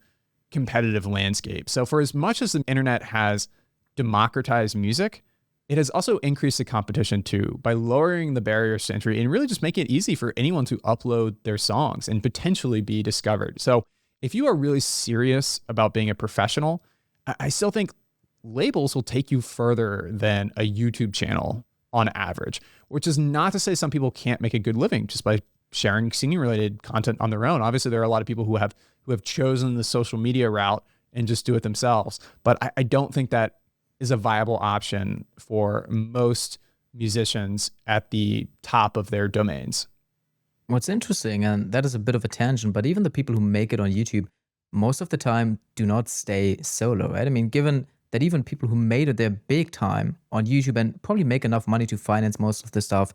competitive landscape? So for as much as the internet has democratized music, it has also increased the competition too by lowering the barriers to entry and really just making it easy for anyone to upload their songs and potentially be discovered. So if you are really serious about being a professional, I still think labels will take you further than a YouTube channel on average, which is not to say some people can't make a good living just by sharing singing related content on their own. Obviously, there are a lot of people who have chosen the social media route and just do it themselves. But I don't think that is a viable option for most musicians at the top of their domains. What's interesting, and that is a bit of a tangent, but even the people who make it on YouTube, most of the time do not stay solo, right? I mean, given that even people who made it their big time on YouTube and probably make enough money to finance most of the stuff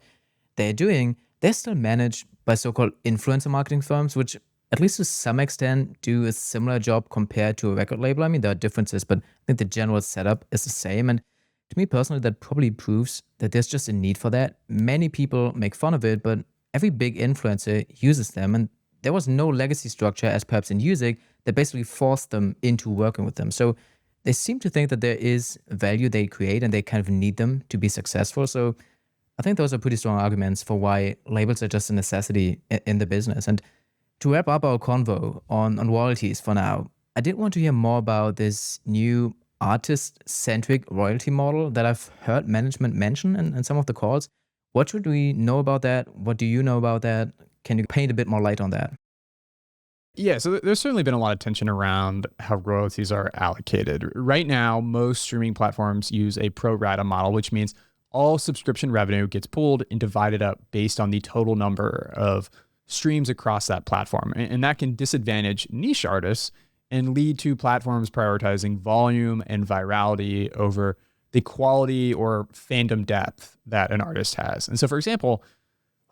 they're doing, they're still managed by so-called influencer marketing firms, which at least to some extent do a similar job compared to a record label. I mean, there are differences, but I think the general setup is the same. And to me personally, that probably proves that there's just a need for that. Many people make fun of it, but every big influencer uses them, and there was no legacy structure as perhaps in music that basically forced them into working with them. So they seem to think that there is value they create and they kind of need them to be successful. So I think those are pretty strong arguments for why labels are just a necessity in the business. And to wrap up our convo on royalties for now, I did want to hear more about this new artist-centric royalty model that I've heard management mention in some of the calls. What should we know about that? What do you know about that? Can you paint a bit more light on that? Yeah, so there's certainly been a lot of tension around how royalties are allocated. Right now, most streaming platforms use a pro rata model, which means all subscription revenue gets pooled and divided up based on the total number of streams across that platform. And that can disadvantage niche artists and lead to platforms prioritizing volume and virality over the quality or fandom depth that an artist has. And so, for example,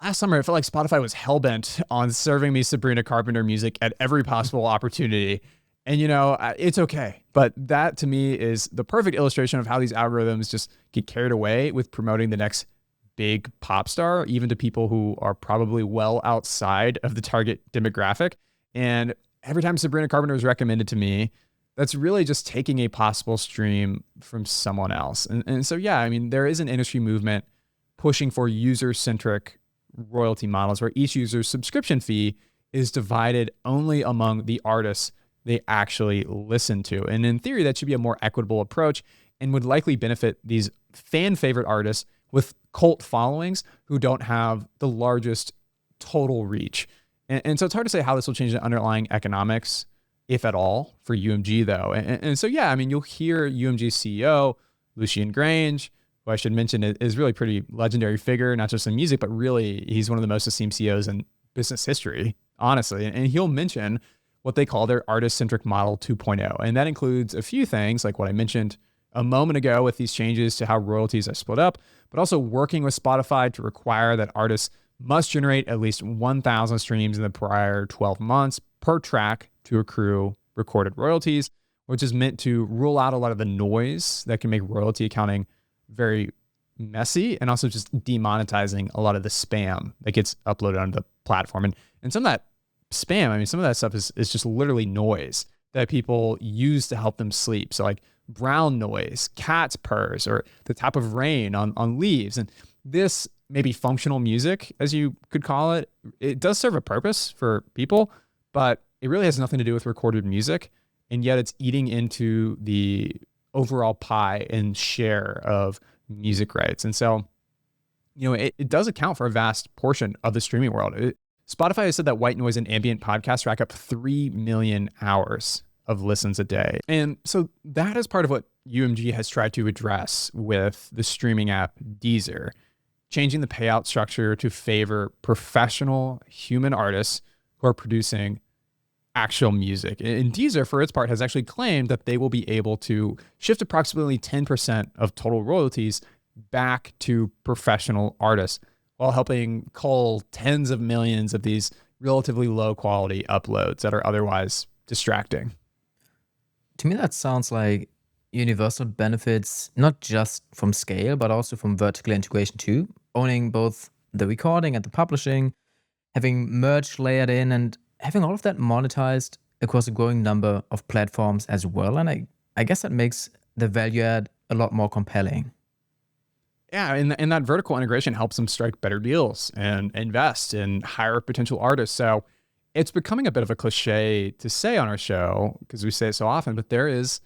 last summer, I felt like Spotify was hellbent on serving me Sabrina Carpenter music at every possible opportunity. And, it's okay. But that to me is the perfect illustration of how these algorithms just get carried away with promoting the next big pop star, even to people who are probably well outside of the target demographic. And every time Sabrina Carpenter is recommended to me, that's really just taking a possible stream from someone else. And so, yeah, I mean, there is an industry movement pushing for user-centric royalty models where each user's subscription fee is divided only among the artists they actually listen to. And in theory, that should be a more equitable approach and would likely benefit these fan favorite artists with cult followings who don't have the largest total reach. And so it's hard to say how this will change the underlying economics, if at all, for UMG though. And so, yeah, I mean, you'll hear UMG's CEO, Lucien Grange, who I should mention is really a pretty legendary figure, not just in music, but really he's one of the most esteemed CEOs in business history, honestly. And he'll mention what they call their artist-centric model 2.0. And that includes a few things like what I mentioned a moment ago with these changes to how royalties are split up, but also working with Spotify to require that artists must generate at least 1,000 streams in the prior 12 months per track to accrue recorded royalties, which is meant to rule out a lot of the noise that can make royalty accounting very messy and also just demonetizing a lot of the spam that gets uploaded onto the platform. And some of that spam, I mean, some of that stuff is just literally noise that people use to help them sleep. So like brown noise, cat's purrs, or the tap of rain on leaves. And this maybe functional music, as you could call it, it does serve a purpose for people, but it really has nothing to do with recorded music. And yet it's eating into the overall pie and share of music rights. And so, it does account for a vast portion of the streaming world. Spotify has said that white noise and ambient podcasts rack up 3 million hours of listens a day. And so that is part of what UMG has tried to address with the streaming app Deezer, changing the payout structure to favor professional human artists who are producing actual music. And Deezer, for its part, has actually claimed that they will be able to shift approximately 10% of total royalties back to professional artists while helping cull tens of millions of these relatively low quality uploads that are otherwise distracting. To me, that sounds like Universal benefits not just from scale, but also from vertical integration too, owning both the recording and the publishing, having merch layered in, and having all of that monetized across a growing number of platforms as well. And I guess that makes the value add a lot more compelling. Yeah, and that vertical integration helps them strike better deals and invest in higher potential artists. So it's becoming a bit of a cliche to say on our show because we say it so often, but there is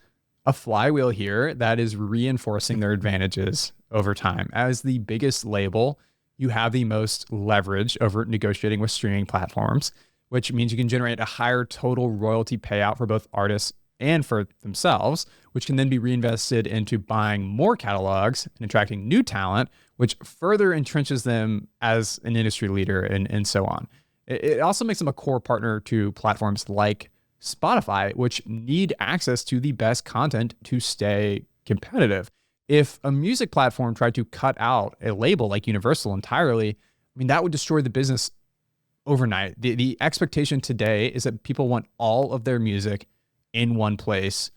a flywheel here that is reinforcing their advantages over time. As the biggest label, you have the most leverage over negotiating with streaming platforms, which means you can generate a higher total royalty payout for both artists and for themselves, which can then be reinvested into buying more catalogs and attracting new talent, which further entrenches them as an industry leader and so on. It also makes them a core partner to platforms like Spotify, which need access to the best content to stay competitive. If a music platform tried to cut out a label like Universal entirely, I mean, that would destroy the business overnight. The expectation today is that people want all of their music in one place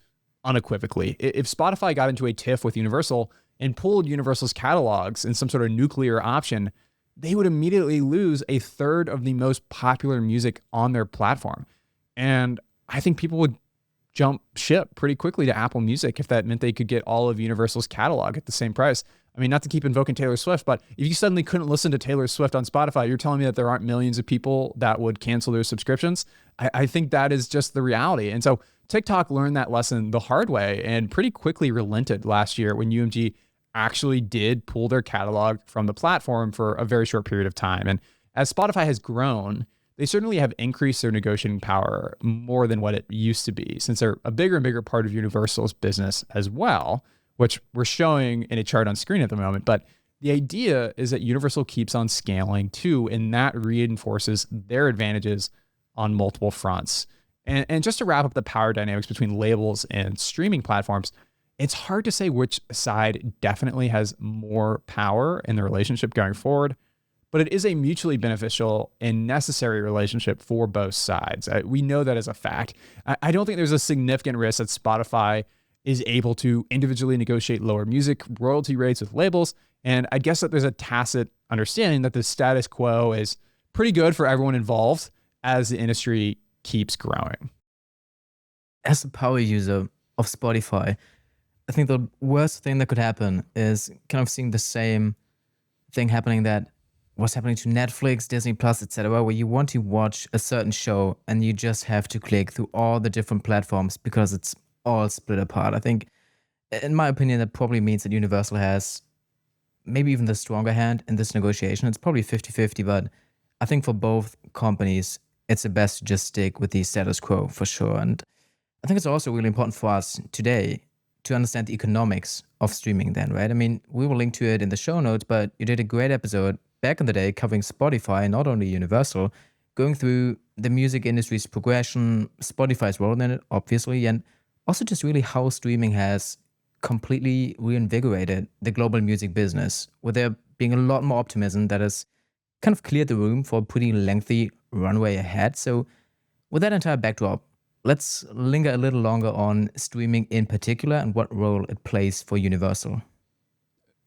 unequivocally. If Spotify got into a tiff with Universal and pulled Universal's catalogs in some sort of nuclear option, they would immediately lose a third of the most popular music on their platform. And I think people would jump ship pretty quickly to Apple Music if that meant they could get all of Universal's catalog at the same price. I mean, not to keep invoking Taylor Swift, but if you suddenly couldn't listen to Taylor Swift on Spotify, you're telling me that there aren't millions of people that would cancel their subscriptions? I think that is just the reality. And so TikTok learned that lesson the hard way and pretty quickly relented last year when UMG actually did pull their catalog from the platform for a very short period of time. And as Spotify has grown, they certainly have increased their negotiating power more than what it used to be, since they're a bigger and bigger part of Universal's business as well, which we're showing in a chart on screen at the moment. But the idea is that Universal keeps on scaling too, and that reinforces their advantages on multiple fronts. And just to wrap up the power dynamics between labels and streaming platforms, it's hard to say which side definitely has more power in the relationship going forward, but it is a mutually beneficial and necessary relationship for both sides. We know that as a fact. I don't think there's a significant risk that Spotify is able to individually negotiate lower music royalty rates with labels. And I guess that there's a tacit understanding that the status quo is pretty good for everyone involved as the industry keeps growing. As a power user of Spotify, I think the worst thing that could happen is kind of seeing the same thing happening that was happening to Netflix, Disney Plus, etc., where you want to watch a certain show and you just have to click through all the different platforms because it's all split apart. I think, in my opinion, that probably means that Universal has maybe even the stronger hand in this negotiation. It's probably 50-50, but I think for both companies, it's the best to just stick with the status quo for sure. And I think it's also really important for us today to understand the economics of streaming then, right? I mean, we will link to it in the show notes, but you did a great episode back in the day covering Spotify, not only Universal, going through the music industry's progression, Spotify's role in it, obviously, and also just really how streaming has completely reinvigorated the global music business, with there being a lot more optimism that has kind of cleared the room for a pretty lengthy runway ahead. So with that entire backdrop, let's linger a little longer on streaming in particular and what role it plays for Universal.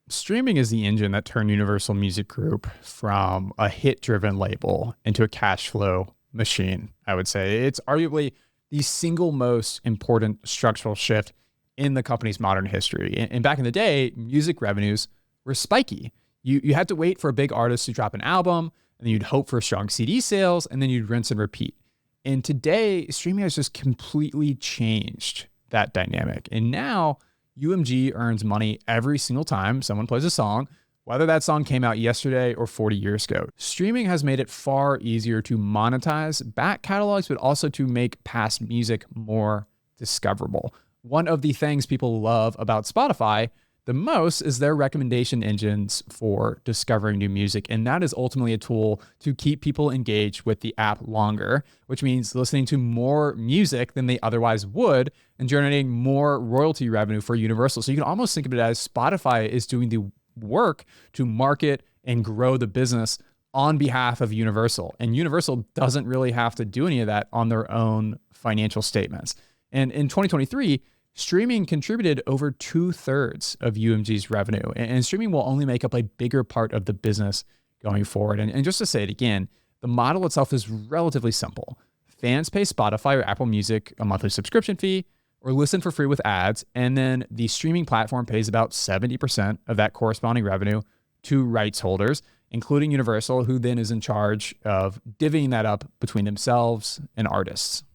Streaming is the engine that turned Universal Music Group from a hit-driven label into a cash flow machine, I would say. It's arguably the single most important structural shift in the company's modern history. And back in the day, music revenues were spiky. You had to wait for a big artist to drop an album, and then you'd hope for strong CD sales, and then you'd rinse and repeat. And today, streaming has just completely changed that dynamic. And now UMG earns money every single time someone plays a song, whether that song came out yesterday or 40 years ago. Streaming has made it far easier to monetize back catalogs, but also to make past music more discoverable. One of the things people love about Spotify the most is their recommendation engines for discovering new music. And that is ultimately a tool to keep people engaged with the app longer, which means listening to more music than they otherwise would and generating more royalty revenue for Universal. So you can almost think of it as Spotify is doing the work to market and grow the business on behalf of Universal. And Universal doesn't really have to do any of that on their own financial statements. And in 2023, streaming contributed over 2/3 of UMG's revenue, and streaming will only make up a bigger part of the business going forward. And just to say it again, the model itself is relatively simple. Fans pay Spotify or Apple Music a monthly subscription fee or listen for free with ads, and then the streaming platform pays about 70% of that corresponding revenue to rights holders, including Universal, who then is in charge of divvying that up between themselves and artists.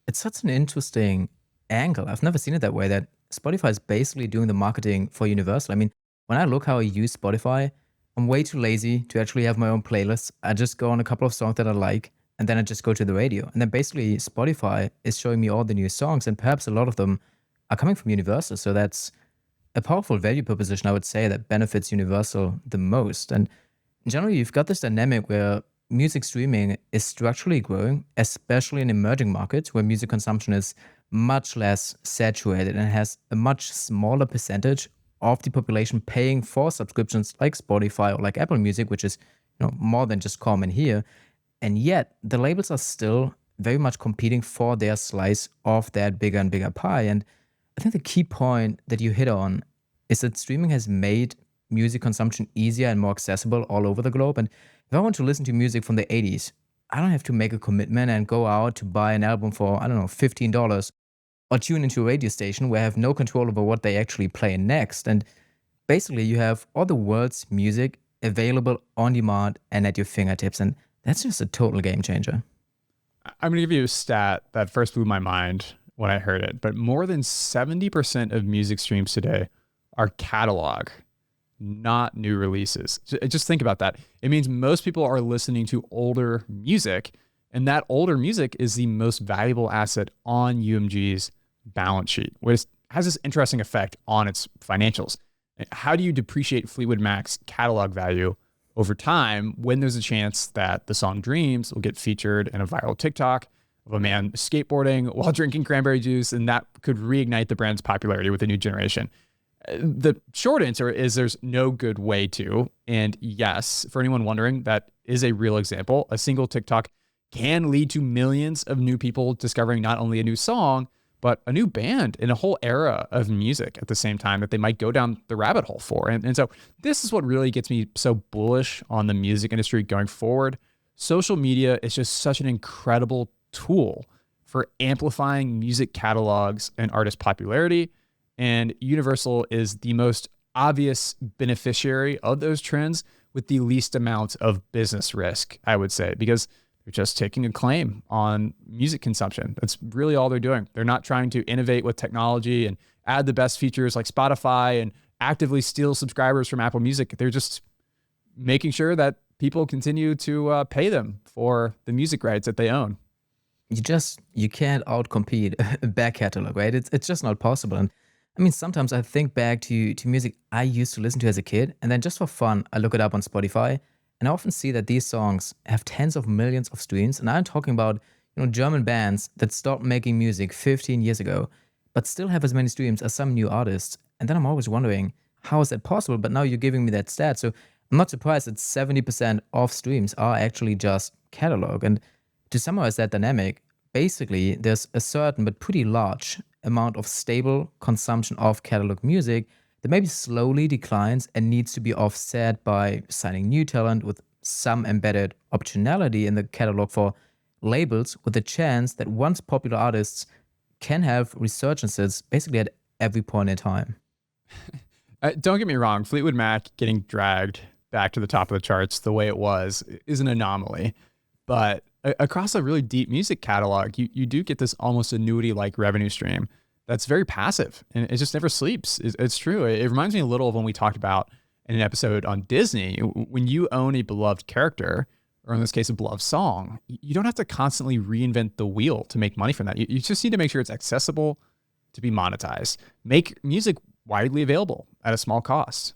It's such an interesting angle. I've never seen it that way, that Spotify is basically doing the marketing for Universal. I mean, when I look how I use Spotify, I'm way too lazy to actually have my own playlists. I just go on a couple of songs that I like, and then I just go to the radio. And then basically Spotify is showing me all the new songs, and perhaps a lot of them are coming from Universal. So that's a powerful value proposition, I would say, that benefits Universal the most. And generally, you've got this dynamic where music streaming is structurally growing, especially in emerging markets where music consumption is much less saturated and has a much smaller percentage of the population paying for subscriptions like Spotify or like Apple Music, which is more than just common here. And yet the labels are still very much competing for their slice of that bigger and bigger pie. And I think the key point that you hit on is that streaming has made music consumption easier and more accessible all over the globe. And if I want to listen to music from the 80s, I don't have to make a commitment and go out to buy an album for, I don't know, $15 or tune into a radio station where I have no control over what they actually play next. And basically, you have all the world's music available on demand and at your fingertips. And that's just a total game changer. I'm going to give you a stat that first blew my mind when I heard it, but more than 70% of music streams today are catalog, not new releases. Just think about that. It means most people are listening to older music, and that older music is the most valuable asset on UMG's balance sheet, which has this interesting effect on its financials. How do you depreciate Fleetwood Mac's catalog value over time when there's a chance that the song Dreams will get featured in a viral TikTok of a man skateboarding while drinking cranberry juice, and that could reignite the brand's popularity with a new generation? The short answer is there's no good way to. And yes, for anyone wondering, that is a real example. A single TikTok can lead to millions of new people discovering not only a new song, but a new band in a whole era of music at the same time that they might go down the rabbit hole for. And so this is what really gets me so bullish on the music industry going forward. Social media is just such an incredible tool for amplifying music catalogs and artist popularity. And Universal is the most obvious beneficiary of those trends with the least amount of business risk, I would say, because they're just taking a claim on music consumption. That's really all they're doing. They're not trying to innovate with technology and add the best features like Spotify and actively steal subscribers from Apple Music. They're just making sure that people continue to pay them for the music rights that they own. You can't outcompete a back catalog, right? It's just not possible. And I mean, sometimes I think back to music I used to listen to as a kid, and then just for fun, I look it up on Spotify, and I often see that these songs have tens of millions of streams. And I'm talking about, German bands that stopped making music 15 years ago, but still have as many streams as some new artists. And then I'm always wondering, how is that possible? But now you're giving me that stat. So I'm not surprised that 70% of streams are actually just catalog. And to summarize that dynamic, basically, there's a certain but pretty large amount of stable consumption of catalog music that maybe slowly declines and needs to be offset by signing new talent with some embedded optionality in the catalog for labels, with the chance that once popular artists can have resurgences basically at every point in time. Don't get me wrong, Fleetwood Mac getting dragged back to the top of the charts the way it was is an anomaly. But across a really deep music catalog, you do get this almost annuity-like revenue stream that's very passive, and it just never sleeps. It's true. It reminds me a little of when we talked about in an episode on Disney. When you own a beloved character, or in this case, a beloved song, you don't have to constantly reinvent the wheel to make money from that. You just need to make sure it's accessible to be monetized. Make music widely available at a small cost.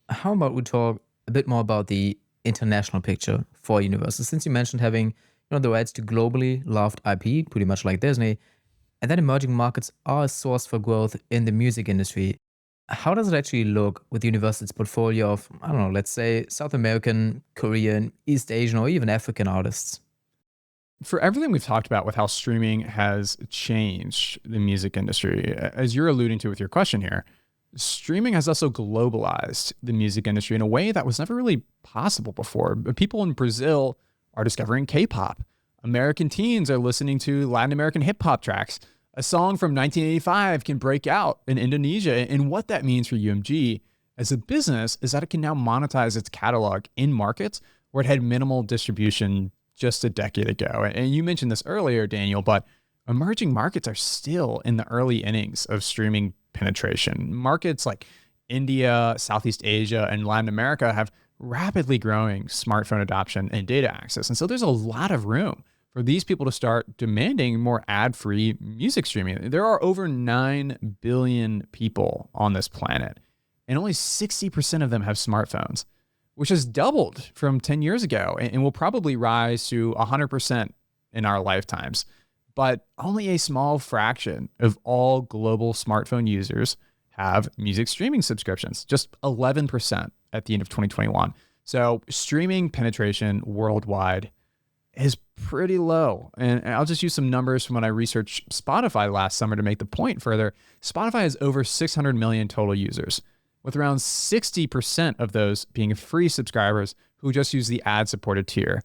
How about we talk a bit more about the international picture for Universal, since you mentioned having the rights to globally loved IP, pretty much like Disney, and then emerging markets are a source for growth in the music industry. How does it actually look with Universal's portfolio of, I don't know, let's say South American, Korean, East Asian, or even African artists? For everything we've talked about with how streaming has changed the music industry, as you're alluding to with your question here, streaming has also globalized the music industry in a way that was never really possible before. People in Brazil are discovering K-pop. American teens are listening to Latin American hip-hop tracks. A song from 1985 can break out in Indonesia. And what that means for UMG as a business is that it can now monetize its catalog in markets where it had minimal distribution just a decade ago. And you mentioned this earlier, Daniel, but emerging markets are still in the early innings of streaming penetration. Markets like India, Southeast Asia, and Latin America have rapidly growing smartphone adoption and data access. And so there's a lot of room for these people to start demanding more ad-free music streaming. There are over 9 billion people on this planet, and only 60% of them have smartphones, which has doubled from 10 years ago and will probably rise to 100% in our lifetimes. But only a small fraction of all global smartphone users have music streaming subscriptions, just 11% at the end of 2021. So streaming penetration worldwide is pretty low. And I'll just use some numbers from when I researched Spotify last summer to make the point further. Spotify has over 600 million total users. with around 60% of those being free subscribers who just use the ad-supported tier.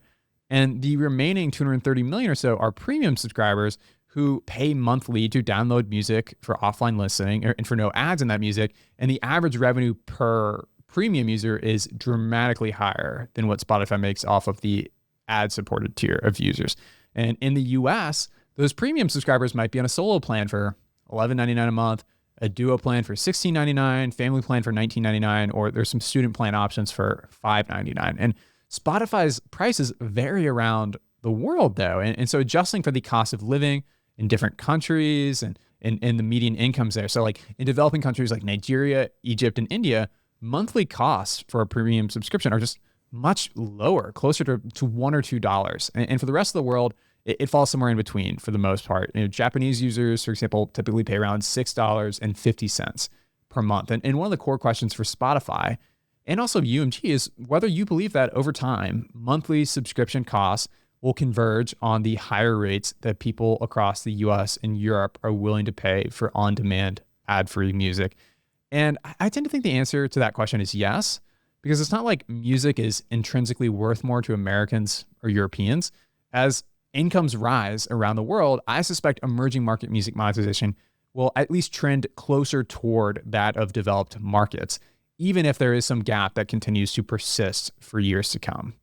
And the remaining 230 million or so are premium subscribers who pay monthly to download music for offline listening and for no ads in that music. And the average revenue per premium user is dramatically higher than what Spotify makes off of the ad-supported tier of users. And in the US, those premium subscribers might be on a solo plan for $11.99 a month, a duo plan for $16.99, family plan for $19.99, or there's some student plan options for $5.99. And Spotify's prices vary around the world, though. And so adjusting for the cost of living in different countries and the median incomes there. So like in developing countries like Nigeria, Egypt, and India, monthly costs for a premium subscription are just much lower, closer to $1 or $2. And for the rest of the world, it falls somewhere in between for the most part. Japanese users, for example, typically pay around $6.50 per month. And one of the core questions for Spotify and also UMG is whether you believe that over time, monthly subscription costs will converge on the higher rates that people across the US and Europe are willing to pay for on-demand ad-free music. And I tend to think the answer to that question is yes, because it's not like music is intrinsically worth more to Americans or Europeans. As incomes rise around the world, I suspect emerging market music monetization will at least trend closer toward that of developed markets, even if there is some gap that continues to persist for years to come.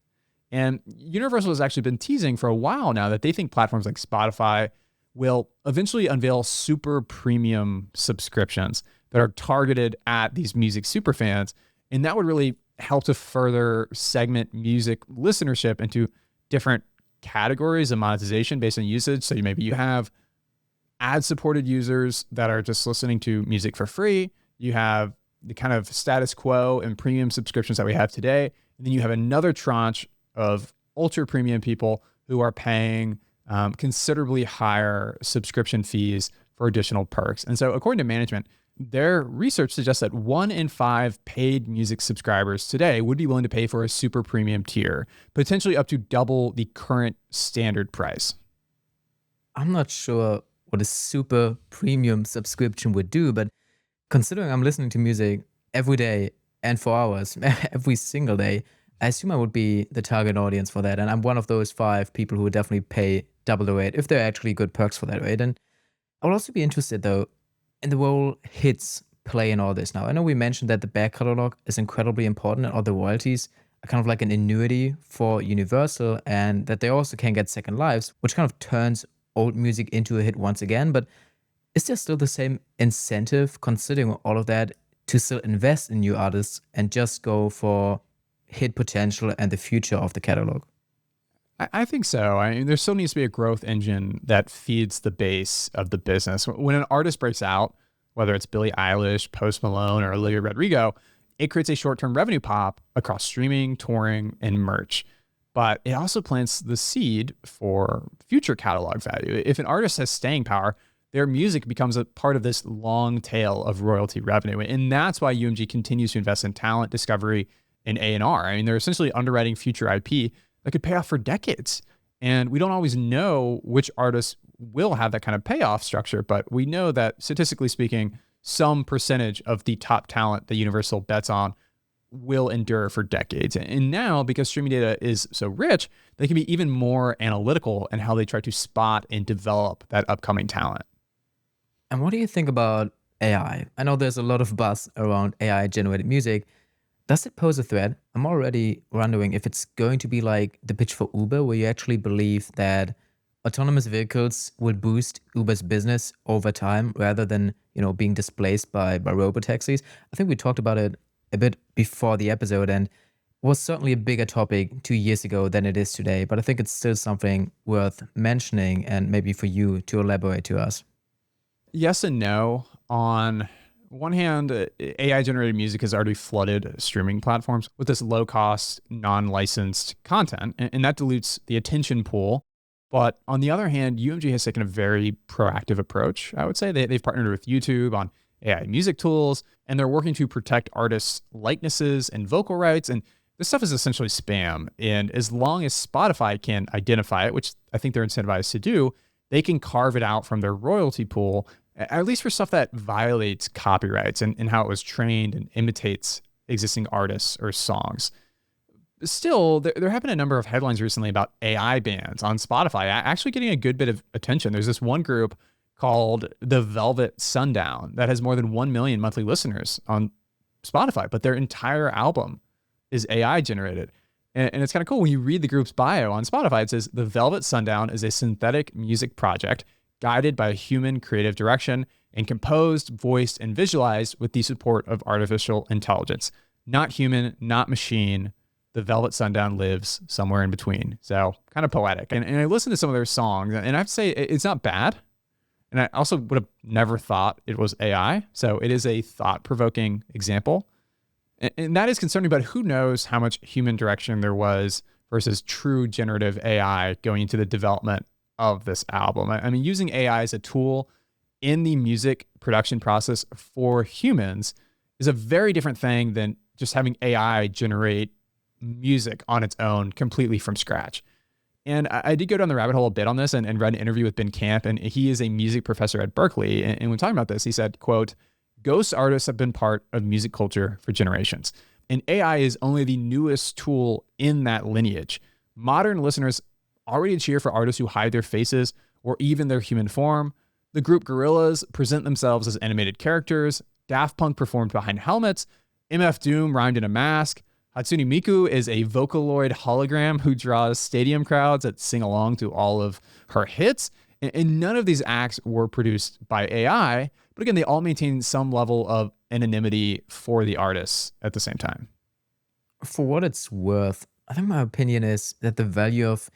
And Universal has actually been teasing for a while now that they think platforms like Spotify will eventually unveil super premium subscriptions that are targeted at these music superfans. And that would really help to further segment music listenership into different categories of monetization based on usage. So maybe you have ad-supported users that are just listening to music for free. You have the kind of status quo and premium subscriptions that we have today. And then you have another tranche of ultra premium people who are paying considerably higher subscription fees for additional perks. And so according to management, their research suggests that 1 in 5 paid music subscribers today would be willing to pay for a super premium tier, potentially up to double the current standard price. I'm not sure what a super premium subscription would do, but considering I'm listening to music every day and for hours, every single day, I assume I would be the target audience for that. And I'm one of those 5 people who would definitely pay double the rate if there are actually good perks for that rate. And I would also be interested, though, in the role hits play in all this now. I know we mentioned that the back catalog is incredibly important and all the royalties are kind of like an annuity for Universal, and that they also can get second lives, which kind of turns old music into a hit once again. But is there still the same incentive, considering all of that, to still invest in new artists and just go for hit potential and the future of the catalog? I think so. I mean, there still needs to be a growth engine that feeds the base of the business. When an artist breaks out, whether it's Billie Eilish, Post Malone, or Olivia Rodrigo, it creates a short-term revenue pop across streaming, touring, and merch. But it also plants the seed for future catalog value. If an artist has staying power, their music becomes a part of this long tail of royalty revenue. And that's why UMG continues to invest in talent, discovery, and A&R. I mean, they're essentially underwriting future IP that could pay off for decades. And we don't always know which artists will have that kind of payoff structure, but we know that statistically speaking, some percentage of the top talent that Universal bets on will endure for decades. And now, because streaming data is so rich, they can be even more analytical in how they try to spot and develop that upcoming talent. And what do you think about AI? I know there's a lot of buzz around AI generated music. Does it pose a threat? I'm already wondering if it's going to be like the pitch for Uber, where you actually believe that autonomous vehicles will boost Uber's business over time rather than, being displaced by robotaxis. I think we talked about it a bit before the episode, and it was certainly a bigger topic 2 years ago than it is today. But I think it's still something worth mentioning, and maybe for you to elaborate to us. Yes and no. On one hand, AI-generated music has already flooded streaming platforms with this low-cost, non-licensed content, and that dilutes the attention pool. But on the other hand, UMG has taken a very proactive approach, I would say. They've partnered with YouTube on AI music tools, and they're working to protect artists' likenesses and vocal rights. And this stuff is essentially spam. And as long as Spotify can identify it, which I think they're incentivized to do, they can carve it out from their royalty pool at least for stuff that violates copyrights and how it was trained and imitates existing artists or songs. Still, there have been a number of headlines recently about AI bans on Spotify actually getting a good bit of attention. There's this one group called the Velvet Sundown that has more than 1 million monthly listeners on Spotify, but their entire album is AI generated. And it's kind of cool. When you read the group's bio on Spotify, it says the Velvet Sundown is a synthetic music project guided by human creative direction and composed, voiced, and visualized with the support of artificial intelligence. Not human, not machine. The Velvet Sundown lives somewhere in between. So kind of poetic. And I listened to some of their songs, and I have to say it's not bad. And I also would have never thought it was AI. So it is a thought-provoking example. And that is concerning, but who knows how much human direction there was versus true generative AI going into the development of this album. I mean, using AI as a tool in the music production process for humans is a very different thing than just having AI generate music on its own completely from scratch. And I did go down the rabbit hole a bit on this and read an interview with Ben Camp, and he is a music professor at Berkeley. And when talking about this, he said, quote, "Ghost artists have been part of music culture for generations, and AI is only the newest tool in that lineage. Modern listeners already cheer for artists who hide their faces or even their human form. The group Gorillaz present themselves as animated characters. Daft Punk performed behind helmets. MF Doom rhymed in a mask. Hatsune Miku is a Vocaloid hologram who draws stadium crowds that sing along to all of her hits. And none of these acts were produced by AI, but again, they all maintain some level of anonymity for the artists at the same time." For what it's worth, I think my opinion is that the value of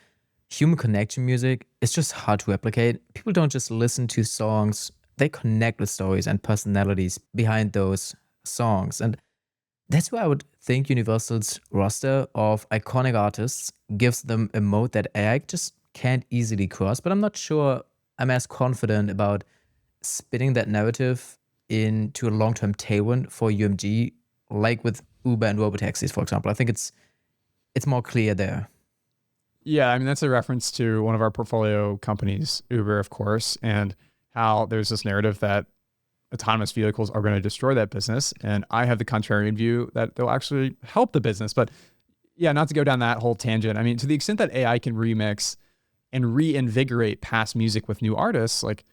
human connection music is just hard to replicate. People don't just listen to songs, they connect with stories and personalities behind those songs. And that's why I would think Universal's roster of iconic artists gives them a mode that AI just can't easily cross. But I'm not sure I'm as confident about spinning that narrative into a long-term tailwind for UMG, like with Uber and robotaxis, for example. I think it's more clear there. Yeah, I mean, that's a reference to one of our portfolio companies, Uber, of course, and how there's this narrative that autonomous vehicles are going to destroy that business. And I have the contrarian view that they'll actually help the business. But yeah, not to go down that whole tangent. I mean, to the extent that AI can remix and reinvigorate past music with new artists, like,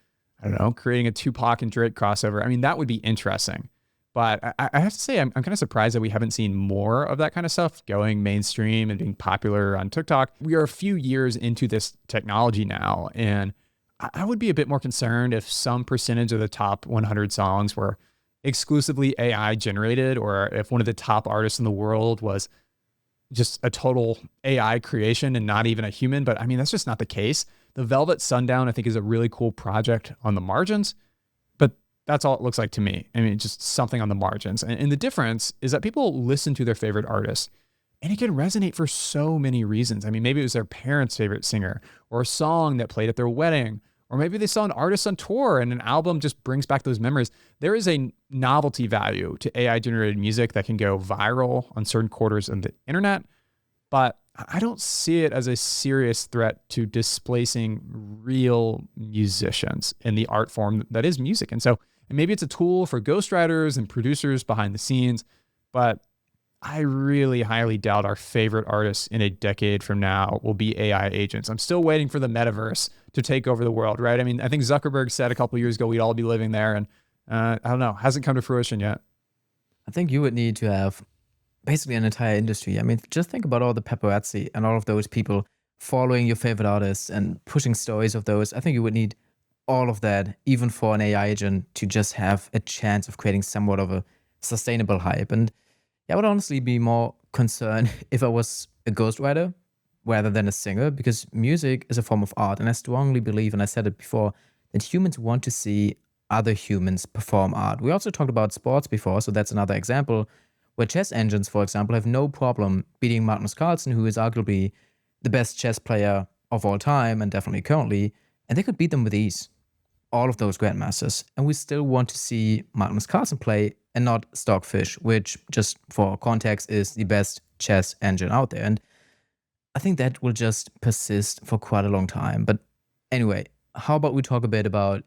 I don't know, creating a Tupac and Drake crossover, I mean, that would be interesting. But I have to say, I'm kind of surprised that we haven't seen more of that kind of stuff going mainstream and being popular on TikTok. We are a few years into this technology now, and I would be a bit more concerned if some percentage of the top 100 songs were exclusively AI generated, or if one of the top artists in the world was just a total AI creation and not even a human. But I mean, that's just not the case. The Velvet Sundown, I think, is a really cool project on the margins, but that's all it looks like to me. I mean, just something on the margins. And the difference is that people listen to their favorite artists, and it can resonate for so many reasons. I mean, maybe it was their parents' favorite singer, or a song that played at their wedding, or maybe they saw an artist on tour and an album just brings back those memories. There is a novelty value to AI generated music that can go viral on certain quarters of the internet, but I don't see it as a serious threat to displacing real musicians in the art form that is music. And maybe it's a tool for ghostwriters and producers behind the scenes, but I really highly doubt our favorite artists in a decade from now will be AI agents. I'm still waiting for the metaverse to take over the world, right? I mean, I think Zuckerberg said a couple of years ago we'd all be living there, and I don't know, hasn't come to fruition yet. I think you would need to have basically an entire industry. I mean, just think about all the paparazzi and all of those people following your favorite artists and pushing stories of those. I think you would need all of that, even for an AI agent, to just have a chance of creating somewhat of a sustainable hype. And I would honestly be more concerned if I was a ghostwriter rather than a singer, because music is a form of art. And I strongly believe, and I said it before, that humans want to see other humans perform art. We also talked about sports before, so that's another example where chess engines, for example, have no problem beating Magnus Carlsen, who is arguably the best chess player of all time and definitely currently, and they could beat them with ease, all of those grandmasters. And we still want to see Magnus Carlsen play and not Stockfish, which, just for context, is the best chess engine out there. And I think that will just persist for quite a long time. But anyway, how about we talk a bit about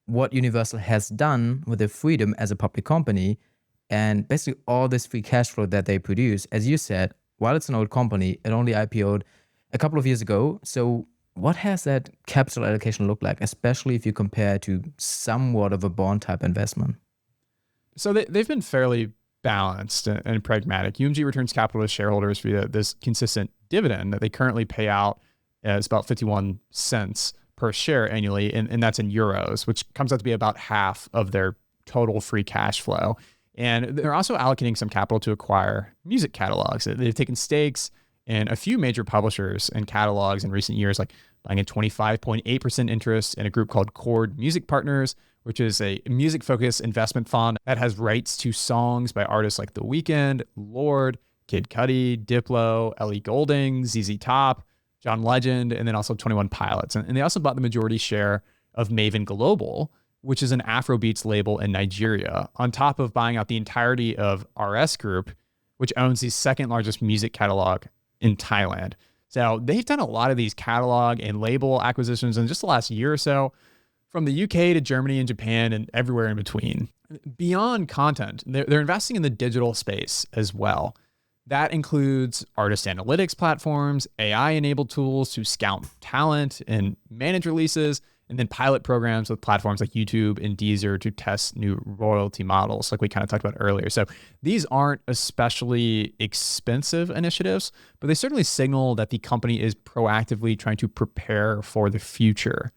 what Universal has done with their freedom as a public company and basically all this free cash flow that they produce. As you said, while it's an old company, it only IPO'd a couple of years ago. So what has that capital allocation look like, especially if you compare to somewhat of a bond type investment? So they've been fairly balanced and pragmatic. UMG returns capital to shareholders via this consistent dividend that they currently pay out as about 51 cents per share annually, and that's in euros, which comes out to be about half of their total free cash flow. And they're also allocating some capital to acquire music catalogs. They've taken stakes in a few major publishers and catalogs in recent years, like buying a 25.8% interest in a group called Chord Music Partners, which is a music-focused investment fund that has rights to songs by artists like The Weeknd, Lorde, Kid Cudi, Diplo, Ellie Goulding, ZZ Top, John Legend, and then also 21 Pilots. And they also bought the majority share of Maven Global, which is an Afrobeats label in Nigeria, on top of buying out the entirety of RS Group, which owns the second largest music catalog in Thailand. So they've done a lot of these catalog and label acquisitions in just the last year or so, from the UK to Germany and Japan and everywhere in between. Beyond content, they're investing in the digital space as well. That includes artist analytics platforms, AI-enabled tools to scout talent and manage releases, and then pilot programs with platforms like YouTube and Deezer to test new royalty models, like we kind of talked about earlier. So these aren't especially expensive initiatives, but they certainly signal that the company is proactively trying to prepare for the future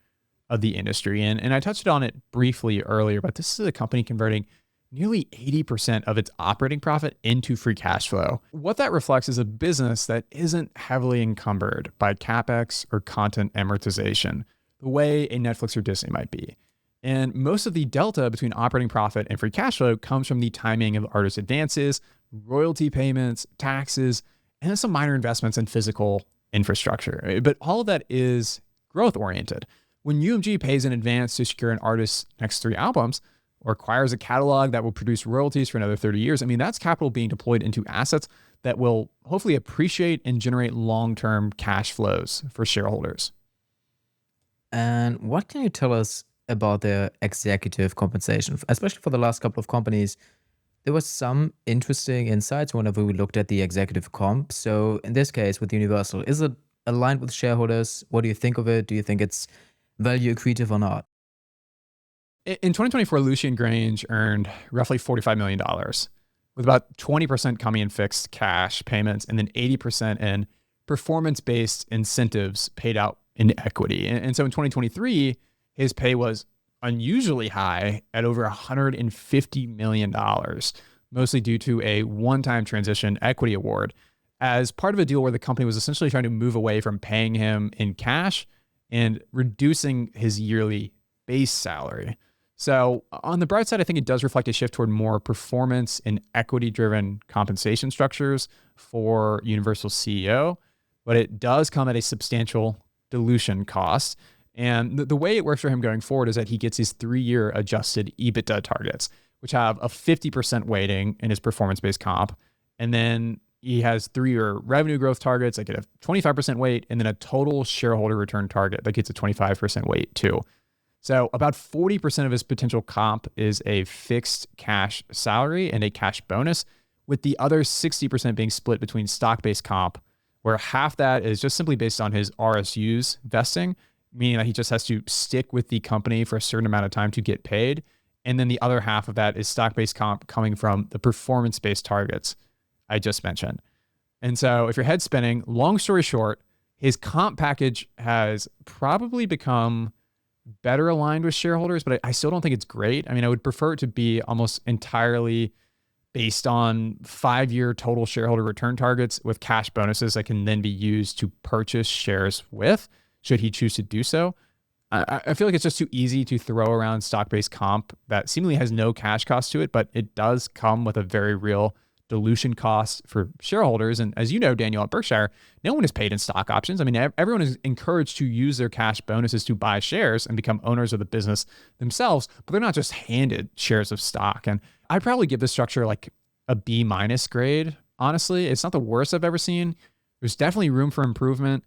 of the industry. And I touched on it briefly earlier, but this is a company converting nearly 80% of its operating profit into free cash flow. What that reflects is a business that isn't heavily encumbered by CapEx or content amortization, the way a Netflix or Disney might be. And most of the delta between operating profit and free cash flow comes from the timing of artist advances, royalty payments, taxes, and then some minor investments in physical infrastructure. But all of that is growth oriented. When UMG pays in advance to secure an artist's next 3 albums, or acquires a catalog that will produce royalties for another 30 years, I mean, that's capital being deployed into assets that will hopefully appreciate and generate long-term cash flows for shareholders. And what can you tell us about their executive compensation, especially for the last couple of companies? There was some interesting insights whenever we looked at the executive comp. So in this case with Universal, is it aligned with shareholders? What do you think of it? Do you think it's value accretive or not? In 2024, Lucian Grange earned roughly $45 million, with about 20% coming in fixed cash payments and then 80% in performance-based incentives paid out in equity. And so in 2023, his pay was unusually high at over $150 million, mostly due to a one-time transition equity award as part of a deal where the company was essentially trying to move away from paying him in cash and reducing his yearly base salary. So on the bright side, I think it does reflect a shift toward more performance and equity-driven compensation structures for Universal's CEO, but it does come at a substantial dilution cost. And the way it works for him going forward is that he gets his 3-year adjusted EBITDA targets, which have a 50% weighting in his performance-based comp. And then he has 3-year revenue growth targets that get a 25% weight, and then a total shareholder return target that gets a 25% weight too. So about 40% of his potential comp is a fixed cash salary and a cash bonus, with the other 60% being split between stock-based comp, where half that is just simply based on his RSUs vesting, meaning that he just has to stick with the company for a certain amount of time to get paid. And then the other half of that is stock-based comp coming from the performance-based targets I just mentioned. And so if your head's spinning, long story short, his comp package has probably become better aligned with shareholders, but I still don't think it's great. I mean, I would prefer it to be almost entirely based on 5-year total shareholder return targets with cash bonuses that can then be used to purchase shares with, should he choose to do so. I feel like it's just too easy to throw around stock-based comp that seemingly has no cash cost to it, but it does come with a very real dilution costs for shareholders. And as you know, Daniel, at Berkshire, no one is paid in stock options. I mean, everyone is encouraged to use their cash bonuses to buy shares and become owners of the business themselves, but they're not just handed shares of stock. And I'd probably give this structure like a B- grade. Honestly, it's not the worst I've ever seen. There's definitely room for improvement,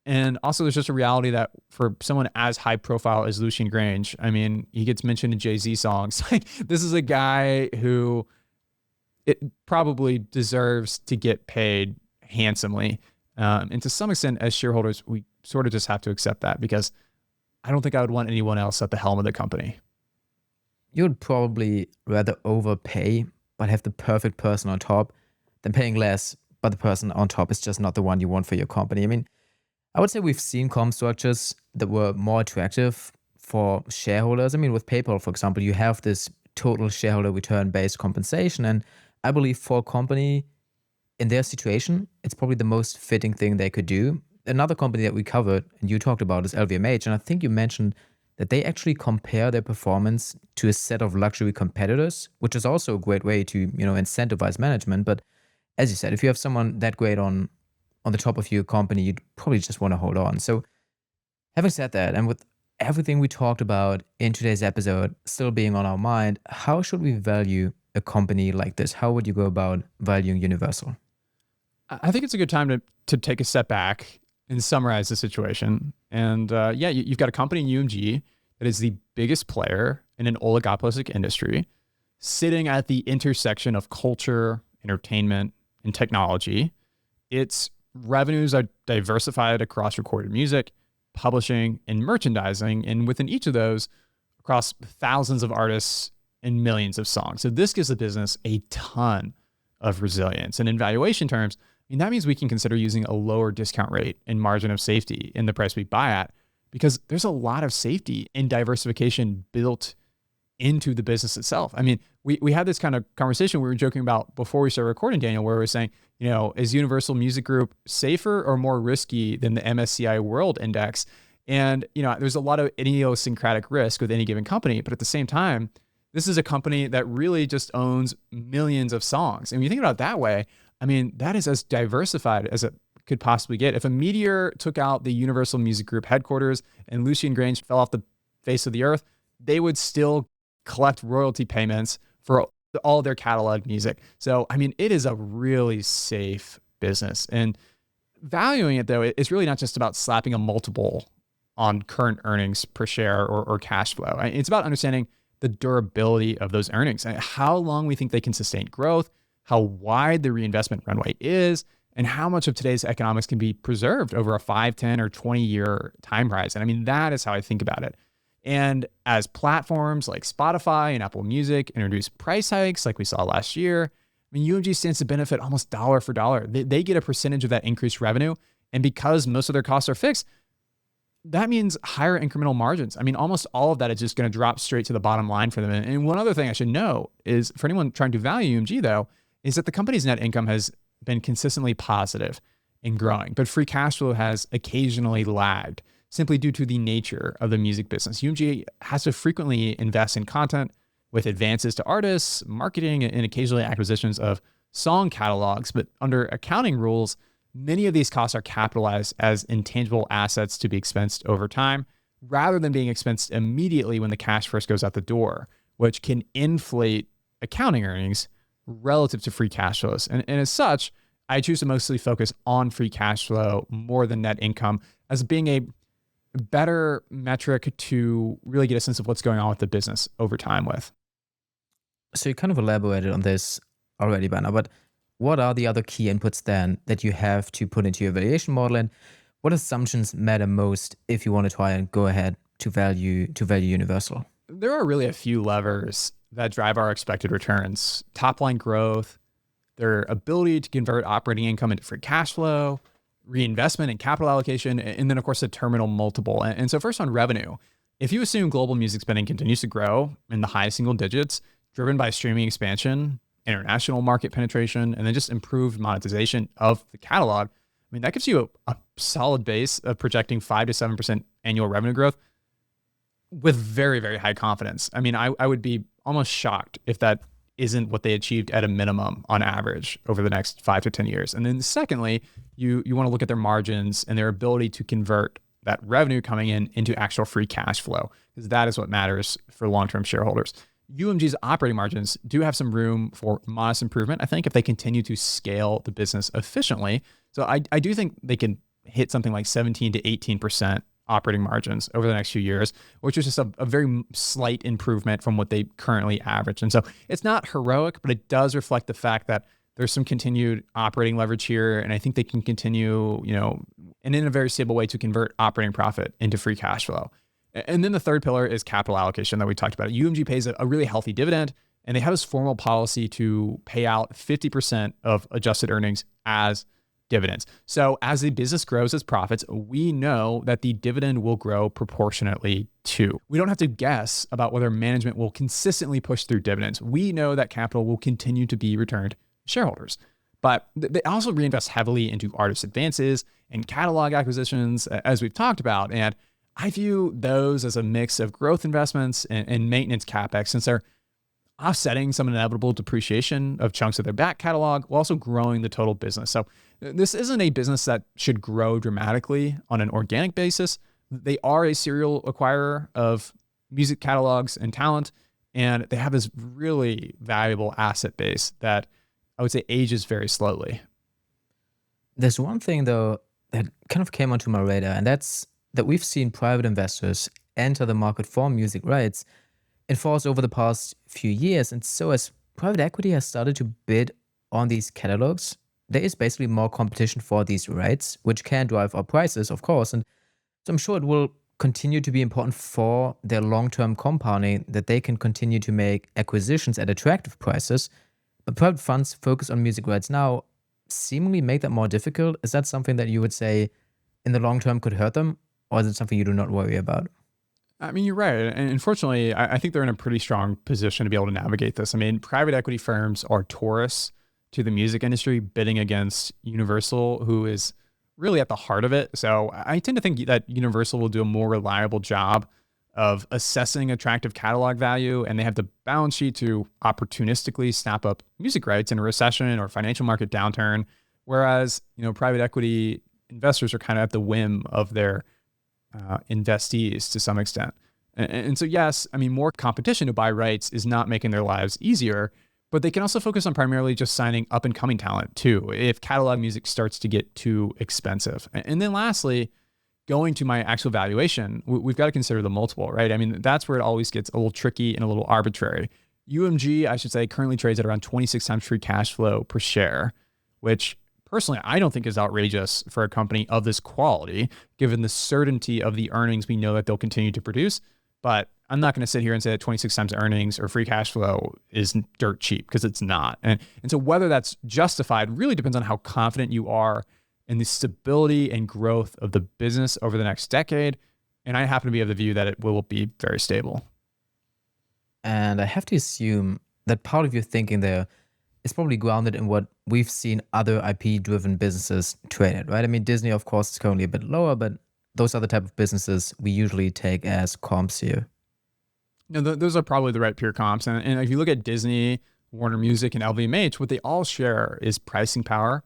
And also, there's just a reality that for someone as high profile as Lucian Grange, I mean, he gets mentioned in Jay-Z songs. Like, this is a guy who it probably deserves to get paid handsomely. And to some extent, as shareholders, we sort of just have to accept that, because I don't think I would want anyone else at the helm of the company. You would probably rather overpay but have the perfect person on top than paying less, but the person on top is just not the one you want for your company. I mean, I would say we've seen comp structures that were more attractive for shareholders. I mean, with PayPal, for example, you have this total shareholder return based compensation. And I believe for a company in their situation, it's probably the most fitting thing they could do. Another company that we covered and you talked about is LVMH. And I think you mentioned that they actually compare their performance to a set of luxury competitors, which is also a great way to, incentivize management. But as you said, if you have someone that great on the top of your company, you'd probably just want to hold on. So having said that, and with everything we talked about in today's episode still being on our mind, how should we value a company like this? How would you go about valuing Universal? I think it's a good time to take a step back and summarize the situation. And you've got a company in UMG that is the biggest player in an oligopolistic industry, sitting at the intersection of culture, entertainment, and technology. Its revenues are diversified across recorded music, publishing, and merchandising. And within each of those, across thousands of artists and millions of songs. So this gives the business a ton of resilience. And in valuation terms, that means we can consider using a lower discount rate and margin of safety in the price we buy at, because there's a lot of safety and diversification built into the business itself. I mean, we had this kind of conversation we were joking about before we started recording, Daniel, where we were saying, is Universal Music Group safer or more risky than the MSCI World Index? And, there's a lot of idiosyncratic risk with any given company, but at the same time, this is a company that really just owns millions of songs. And when you think about it that way, I mean, that is as diversified as it could possibly get. If a meteor took out the Universal Music Group headquarters and Lucian Grange fell off the face of the earth, they would still collect royalty payments for all their catalog music. So, I mean, it is a really safe business. And valuing it, though, it's really not just about slapping a multiple on current earnings per share or cash flow. It's about understanding the durability of those earnings and how long we think they can sustain growth, how wide the reinvestment runway is, and how much of today's economics can be preserved over a 5, 10, or 20-year time horizon. I mean, that is how I think about it. And as platforms like Spotify and Apple Music introduce price hikes like we saw last year, I mean, UMG stands to benefit almost dollar for dollar. They get a percentage of that increased revenue. And because most of their costs are fixed, that means higher incremental margins. I mean, almost all of that is just going to drop straight to the bottom line for them. And one other thing I should know is, for anyone trying to value UMG, though, is that the company's net income has been consistently positive and growing, but free cash flow has occasionally lagged, simply due to the nature of the music business. UMG has to frequently invest in content with advances to artists, marketing, and occasionally acquisitions of song catalogs. But under accounting rules, many of these costs are capitalized as intangible assets to be expensed over time, rather than being expensed immediately when the cash first goes out the door, which can inflate accounting earnings relative to free cash flows. And as such, I choose to mostly focus on free cash flow more than net income as being a better metric to really get a sense of what's going on with the business over time with. So you kind of elaborated on this already, Banner, but what are the other key inputs then that you have to put into your valuation model, and what assumptions matter most if you want to try and go ahead to value Universal? There are really a few levers that drive our expected returns: top line growth, their ability to convert operating income into free cash flow, reinvestment and capital allocation, and then of course the terminal multiple. And so first on revenue, if you assume global music spending continues to grow in the high single digits, driven by streaming expansion, international market penetration, and then just improved monetization of the catalog, I mean, that gives you a solid base of projecting 5 to 7% annual revenue growth with very, very high confidence. I mean, I would be almost shocked if that isn't what they achieved at a minimum on average over the next 5 to 10 years. And then secondly, you want to look at their margins and their ability to convert that revenue coming in into actual free cash flow, because that is what matters for long-term shareholders. UMG's operating margins do have some room for modest improvement, I think, if they continue to scale the business efficiently. So I do think they can hit something like 17 to 18% operating margins over the next few years, which is just a very slight improvement from what they currently average. And so it's not heroic, but it does reflect the fact that there's some continued operating leverage here. And I think they can continue, and in a very stable way to convert operating profit into free cash flow. And then the third pillar is capital allocation that we talked about. UMG pays a really healthy dividend, and they have this formal policy to pay out 50% of adjusted earnings as dividends. So as the business grows its profits, we know that the dividend will grow proportionately too. We don't have to guess about whether management will consistently push through dividends. We know that capital will continue to be returned to shareholders. But they also reinvest heavily into artist advances and catalog acquisitions, as we've talked about. And I view those as a mix of growth investments and maintenance CapEx, since they're offsetting some inevitable depreciation of chunks of their back catalog while also growing the total business. So this isn't a business that should grow dramatically on an organic basis. They are a serial acquirer of music catalogs and talent, and they have this really valuable asset base that I would say ages very slowly. There's one thing though that kind of came onto my radar, and that's that we've seen private investors enter the market for music rights in force over the past few years. And so as private equity has started to bid on these catalogs, there is basically more competition for these rights, which can drive up prices, of course. And so I'm sure it will continue to be important for their long-term compounding that they can continue to make acquisitions at attractive prices. But private funds focus on music rights now seemingly make that more difficult. Is that something that you would say in the long term could hurt them? Or is it something you do not worry about? I mean, you're right. And unfortunately, I think they're in a pretty strong position to be able to navigate this. I mean, private equity firms are tourists to the music industry bidding against Universal, who is really at the heart of it. So I tend to think that Universal will do a more reliable job of assessing attractive catalog value, and they have the balance sheet to opportunistically snap up music rights in a recession or financial market downturn. Whereas, private equity investors are kind of at the whim of their investees to some extent. And so, yes, I mean, more competition to buy rights is not making their lives easier, but they can also focus on primarily just signing up and coming talent too, if catalog music starts to get too expensive. And then lastly, going to my actual valuation, we've got to consider the multiple, right? I mean, that's where it always gets a little tricky and a little arbitrary. UMG, I should say, currently trades at around 26 times free cash flow per share, which personally, I don't think is outrageous for a company of this quality, given the certainty of the earnings we know that they'll continue to produce. But I'm not going to sit here and say that 26 times earnings or free cash flow is dirt cheap, because it's not. And so whether that's justified really depends on how confident you are in the stability and growth of the business over the next decade. And I happen to be of the view that it will be very stable. And I have to assume that part of your thinking there is probably grounded in what we've seen other IP-driven businesses trade at, right? I mean, Disney, of course, is currently a bit lower, but those are the type of businesses we usually take as comps here. No, those are probably the right peer comps. And if you look at Disney, Warner Music, and LVMH, what they all share is pricing power,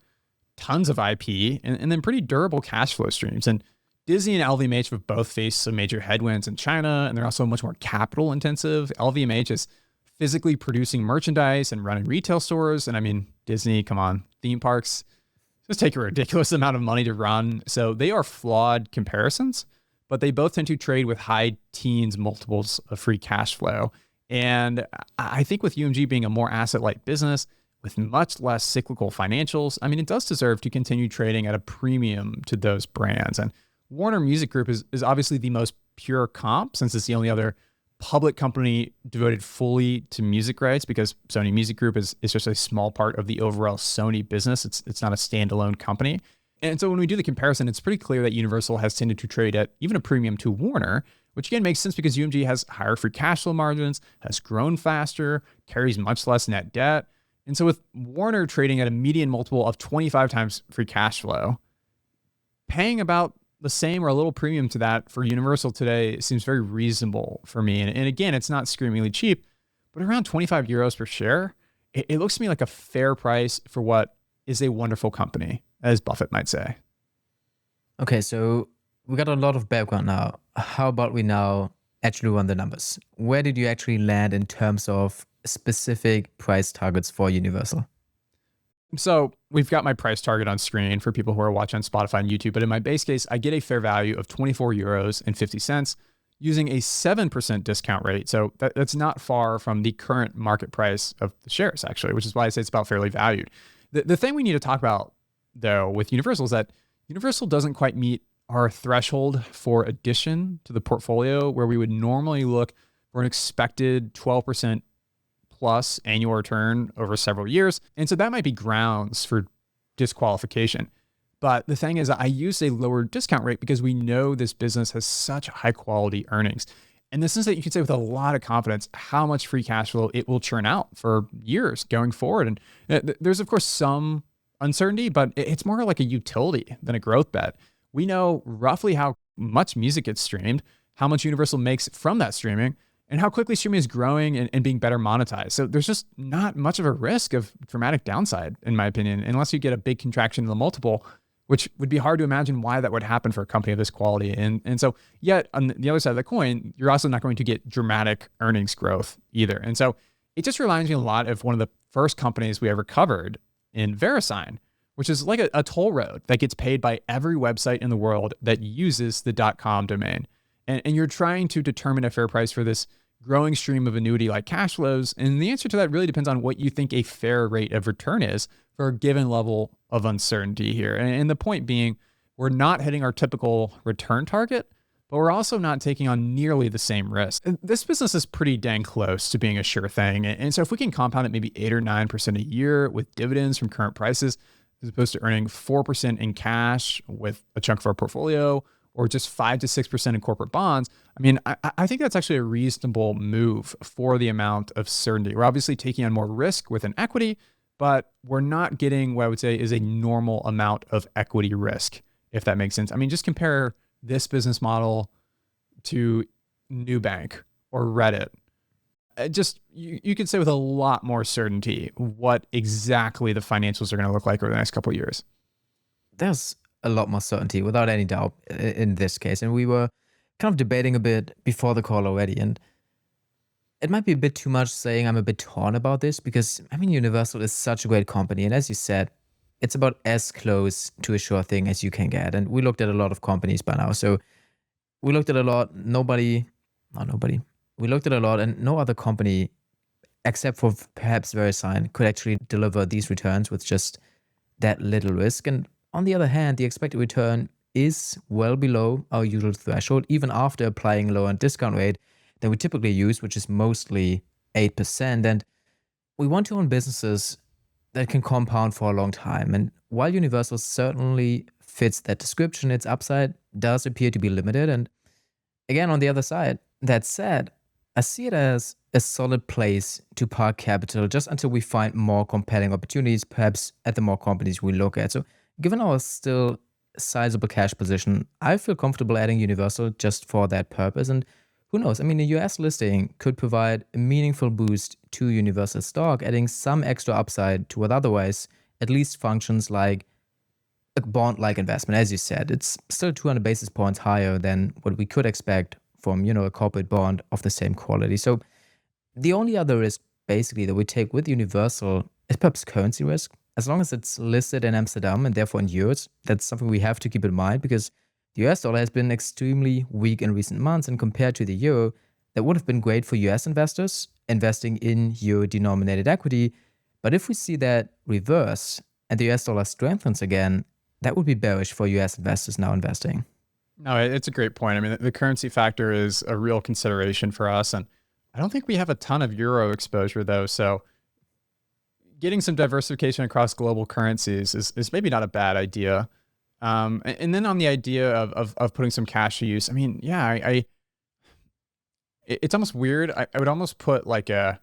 tons of IP, and then pretty durable cash flow streams. And Disney and LVMH have both faced some major headwinds in China, and they're also much more capital intensive. LVMH is physically producing merchandise and running retail stores. And I mean, Disney, come on, theme parks just take a ridiculous amount of money to run. So they are flawed comparisons, but they both tend to trade with high teens multiples of free cash flow. And I think with UMG being a more asset-light business with much less cyclical financials, I mean, it does deserve to continue trading at a premium to those brands. And Warner Music Group is obviously the most pure comp, since it's the only other public company devoted fully to music rights, because Sony Music Group is just a small part of the overall Sony business. It's not a standalone company. And so when we do the comparison, it's pretty clear that Universal has tended to trade at even a premium to Warner, which again makes sense because UMG has higher free cash flow margins, has grown faster, carries much less net debt. And so with Warner trading at a median multiple of 25 times free cash flow, paying about the same or a little premium to that for Universal today seems very reasonable for me. And again, it's not screamingly cheap, but around 25 euros per share, it looks to me like a fair price for what is a wonderful company, as Buffett might say. Okay, so we got a lot of background now. How about we now actually run the numbers? Where did you actually land in terms of specific price targets for Universal? So we've got my price target on screen for people who are watching on Spotify and YouTube, but in my base case, I get a fair value of 24 euros and 50 cents using a 7% discount rate. So that's not far from the current market price of the shares, actually, which is why I say it's about fairly valued. The thing we need to talk about, though, with Universal is that Universal doesn't quite meet our threshold for addition to the portfolio, where we would normally look for an expected 12% plus annual return over several years. And so that might be grounds for disqualification. But the thing is, I use a lower discount rate because we know this business has such high quality earnings. And this is that you can say with a lot of confidence how much free cash flow it will churn out for years going forward. And there's, of course, some uncertainty, but it's more like a utility than a growth bet. We know roughly how much music gets streamed, how much Universal makes from that streaming, and how quickly streaming is growing and being better monetized. So there's just not much of a risk of dramatic downside, in my opinion, unless you get a big contraction in the multiple, which would be hard to imagine why that would happen for a company of this quality. And so yet on the other side of the coin, you're also not going to get dramatic earnings growth either. And so it just reminds me a lot of one of the first companies we ever covered in VeriSign, which is like a toll road that gets paid by every website in the world that uses the .com domain. And you're trying to determine a fair price for this growing stream of annuity-like cash flows. And the answer to that really depends on what you think a fair rate of return is for a given level of uncertainty here. And the point being, we're not hitting our typical return target, but we're also not taking on nearly the same risk. This business is pretty dang close to being a sure thing. And so if we can compound it maybe 8 or 9% a year with dividends from current prices, as opposed to earning 4% in cash with a chunk of our portfolio, or just 5 to 6% in corporate bonds, I mean, I think that's actually a reasonable move for the amount of certainty. We're obviously taking on more risk with an equity, but we're not getting what I would say is a normal amount of equity risk, if that makes sense. I mean, just compare this business model to Nubank or Reddit. Just, you could say with a lot more certainty what exactly the financials are going to look like over the next couple of years. There's a lot more certainty, without any doubt, in this case. And we were kind of debating a bit before the call already. And it might be a bit too much saying I'm a bit torn about this because, I mean, Universal is such a great company. And as you said, it's about as close to a sure thing as you can get. And we looked at a lot of companies by now. So we looked at a lot. We looked at a lot, and no other company, except for perhaps VeriSign, could actually deliver these returns with just that little risk. And on the other hand, the expected return is well below our usual threshold, even after applying a lower discount rate than we typically use, which is mostly 8%. And we want to own businesses that can compound for a long time. And while Universal certainly fits that description, its upside does appear to be limited. And again, on the other side, that said, I see it as a solid place to park capital just until we find more compelling opportunities, perhaps at the more companies we look at. So given our still sizable cash position, I feel comfortable adding Universal just for that purpose. And who knows? I mean, a US listing could provide a meaningful boost to Universal stock, adding some extra upside to what otherwise at least functions like a bond-like investment. As you said, it's still 200 basis points higher than what we could expect from, a corporate bond of the same quality. So the only other risk basically that we take with Universal is perhaps currency risk. As long as it's listed in Amsterdam and therefore in euros, that's something we have to keep in mind because the US dollar has been extremely weak in recent months, and compared to the euro, that would have been great for US investors investing in euro-denominated equity. But if we see that reverse and the US dollar strengthens again, that would be bearish for US investors now investing. No, it's a great point. I mean, the currency factor is a real consideration for us. And I don't think we have a ton of euro exposure, though. So getting some diversification across global currencies is maybe not a bad idea. And then on the idea of putting some cash to use, I mean, yeah, it's almost weird. I would almost put like a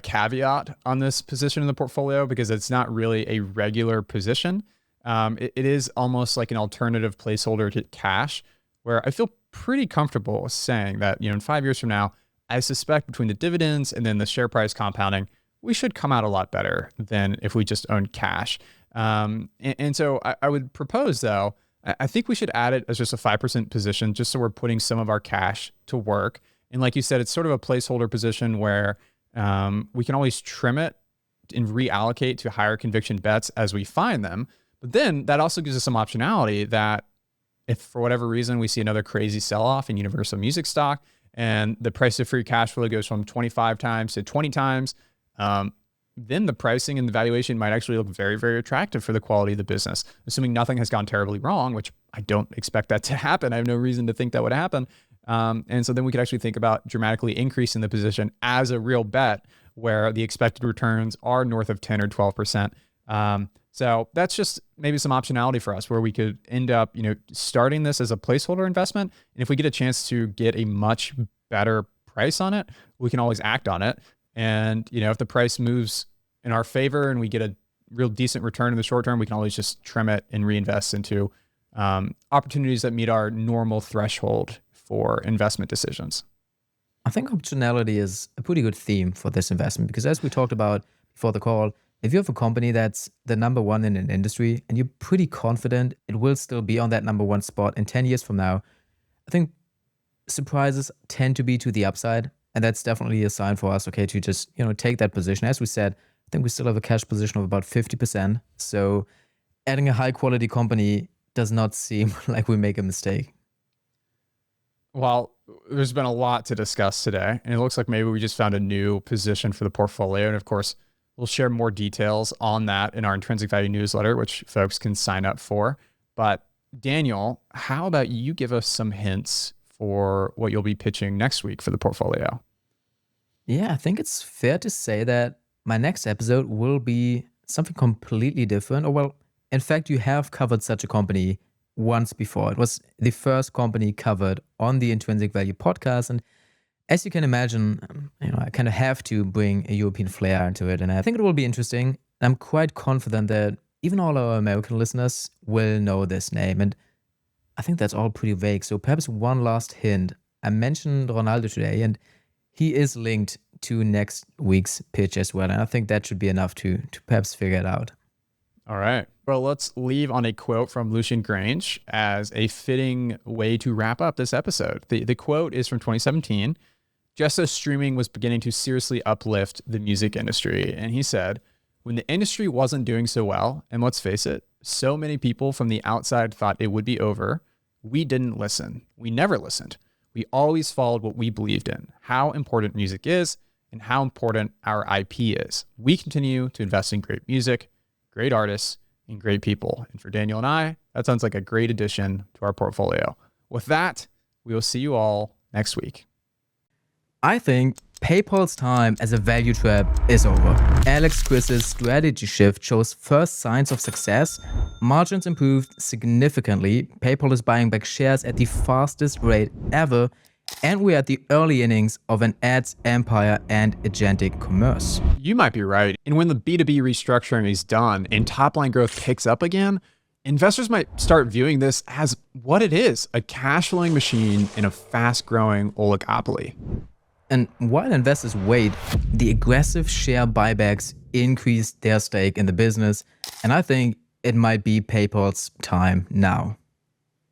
caveat on this position in the portfolio because it's not really a regular position. It is almost like an alternative placeholder to cash, where I feel pretty comfortable saying that, in 5 years from now, I suspect between the dividends and then the share price compounding, we should come out a lot better than if we just owned cash. And so I would propose, though, I think we should add it as just a 5% position, just so we're putting some of our cash to work. And like you said, it's sort of a placeholder position where we can always trim it and reallocate to higher conviction bets as we find them. But then that also gives us some optionality that if for whatever reason we see another crazy sell-off in Universal Music stock and the price of free cash flow goes from 25 times to 20 times, then the pricing and the valuation might actually look very, very attractive for the quality of the business, assuming nothing has gone terribly wrong, which I don't expect that to happen. I have no reason to think that would happen. And so then we could actually think about dramatically increasing the position as a real bet where the expected returns are north of 10 or 12%. So that's just maybe some optionality for us where we could end up, starting this as a placeholder investment. And if we get a chance to get a much better price on it, we can always act on it. And, if the price moves in our favor and we get a real decent return in the short term, we can always just trim it and reinvest into opportunities that meet our normal threshold for investment decisions. I think optionality is a pretty good theme for this investment because as we talked about before the call, if you have a company that's the number one in an industry and you're pretty confident it will still be on that number one spot in 10 years from now, I think surprises tend to be to the upside. And that's definitely a sign for us, okay, to just, take that position. As we said, I think we still have a cash position of about 50%. So adding a high quality company does not seem like we make a mistake. Well, there's been a lot to discuss today, and it looks like maybe we just found a new position for the portfolio. And of course, we'll share more details on that in our Intrinsic Value newsletter, which folks can sign up for. But Daniel, how about you give us some hints for what you'll be pitching next week for the portfolio? Yeah, I think it's fair to say that my next episode will be something completely different. Or well, in fact, you have covered such a company once before. It was the first company covered on the Intrinsic Value podcast. And as you can imagine, I kind of have to bring a European flair into it. And I think it will be interesting. I'm quite confident that even all our American listeners will know this name. And I think that's all pretty vague. So perhaps one last hint. I mentioned Ronaldo today, and he is linked to next week's pitch as well. And I think that should be enough to perhaps figure it out. All right. Well, let's leave on a quote from Lucian Grange as a fitting way to wrap up this episode. The quote is from 2017, just as streaming was beginning to seriously uplift the music industry. And he said, when the industry wasn't doing so well, and let's face it, so many people from the outside thought it would be over, we didn't listen. We never listened. We always followed what we believed in, how important music is and how important our IP is. We continue to invest in great music, great artists, and great people. And for Daniel and I, that sounds like a great addition to our portfolio. With that, we will see you all next week. I think PayPal's time as a value trap is over. Alex Chris's strategy shift shows first signs of success. Margins improved significantly. PayPal is buying back shares at the fastest rate ever. And we're at the early innings of an ads empire and agentic commerce. You might be right. And when the B2B restructuring is done and top line growth picks up again, investors might start viewing this as what it is, a cash flowing machine in a fast growing oligopoly. And while investors wait, the aggressive share buybacks increase their stake in the business. And I think it might be PayPal's time now.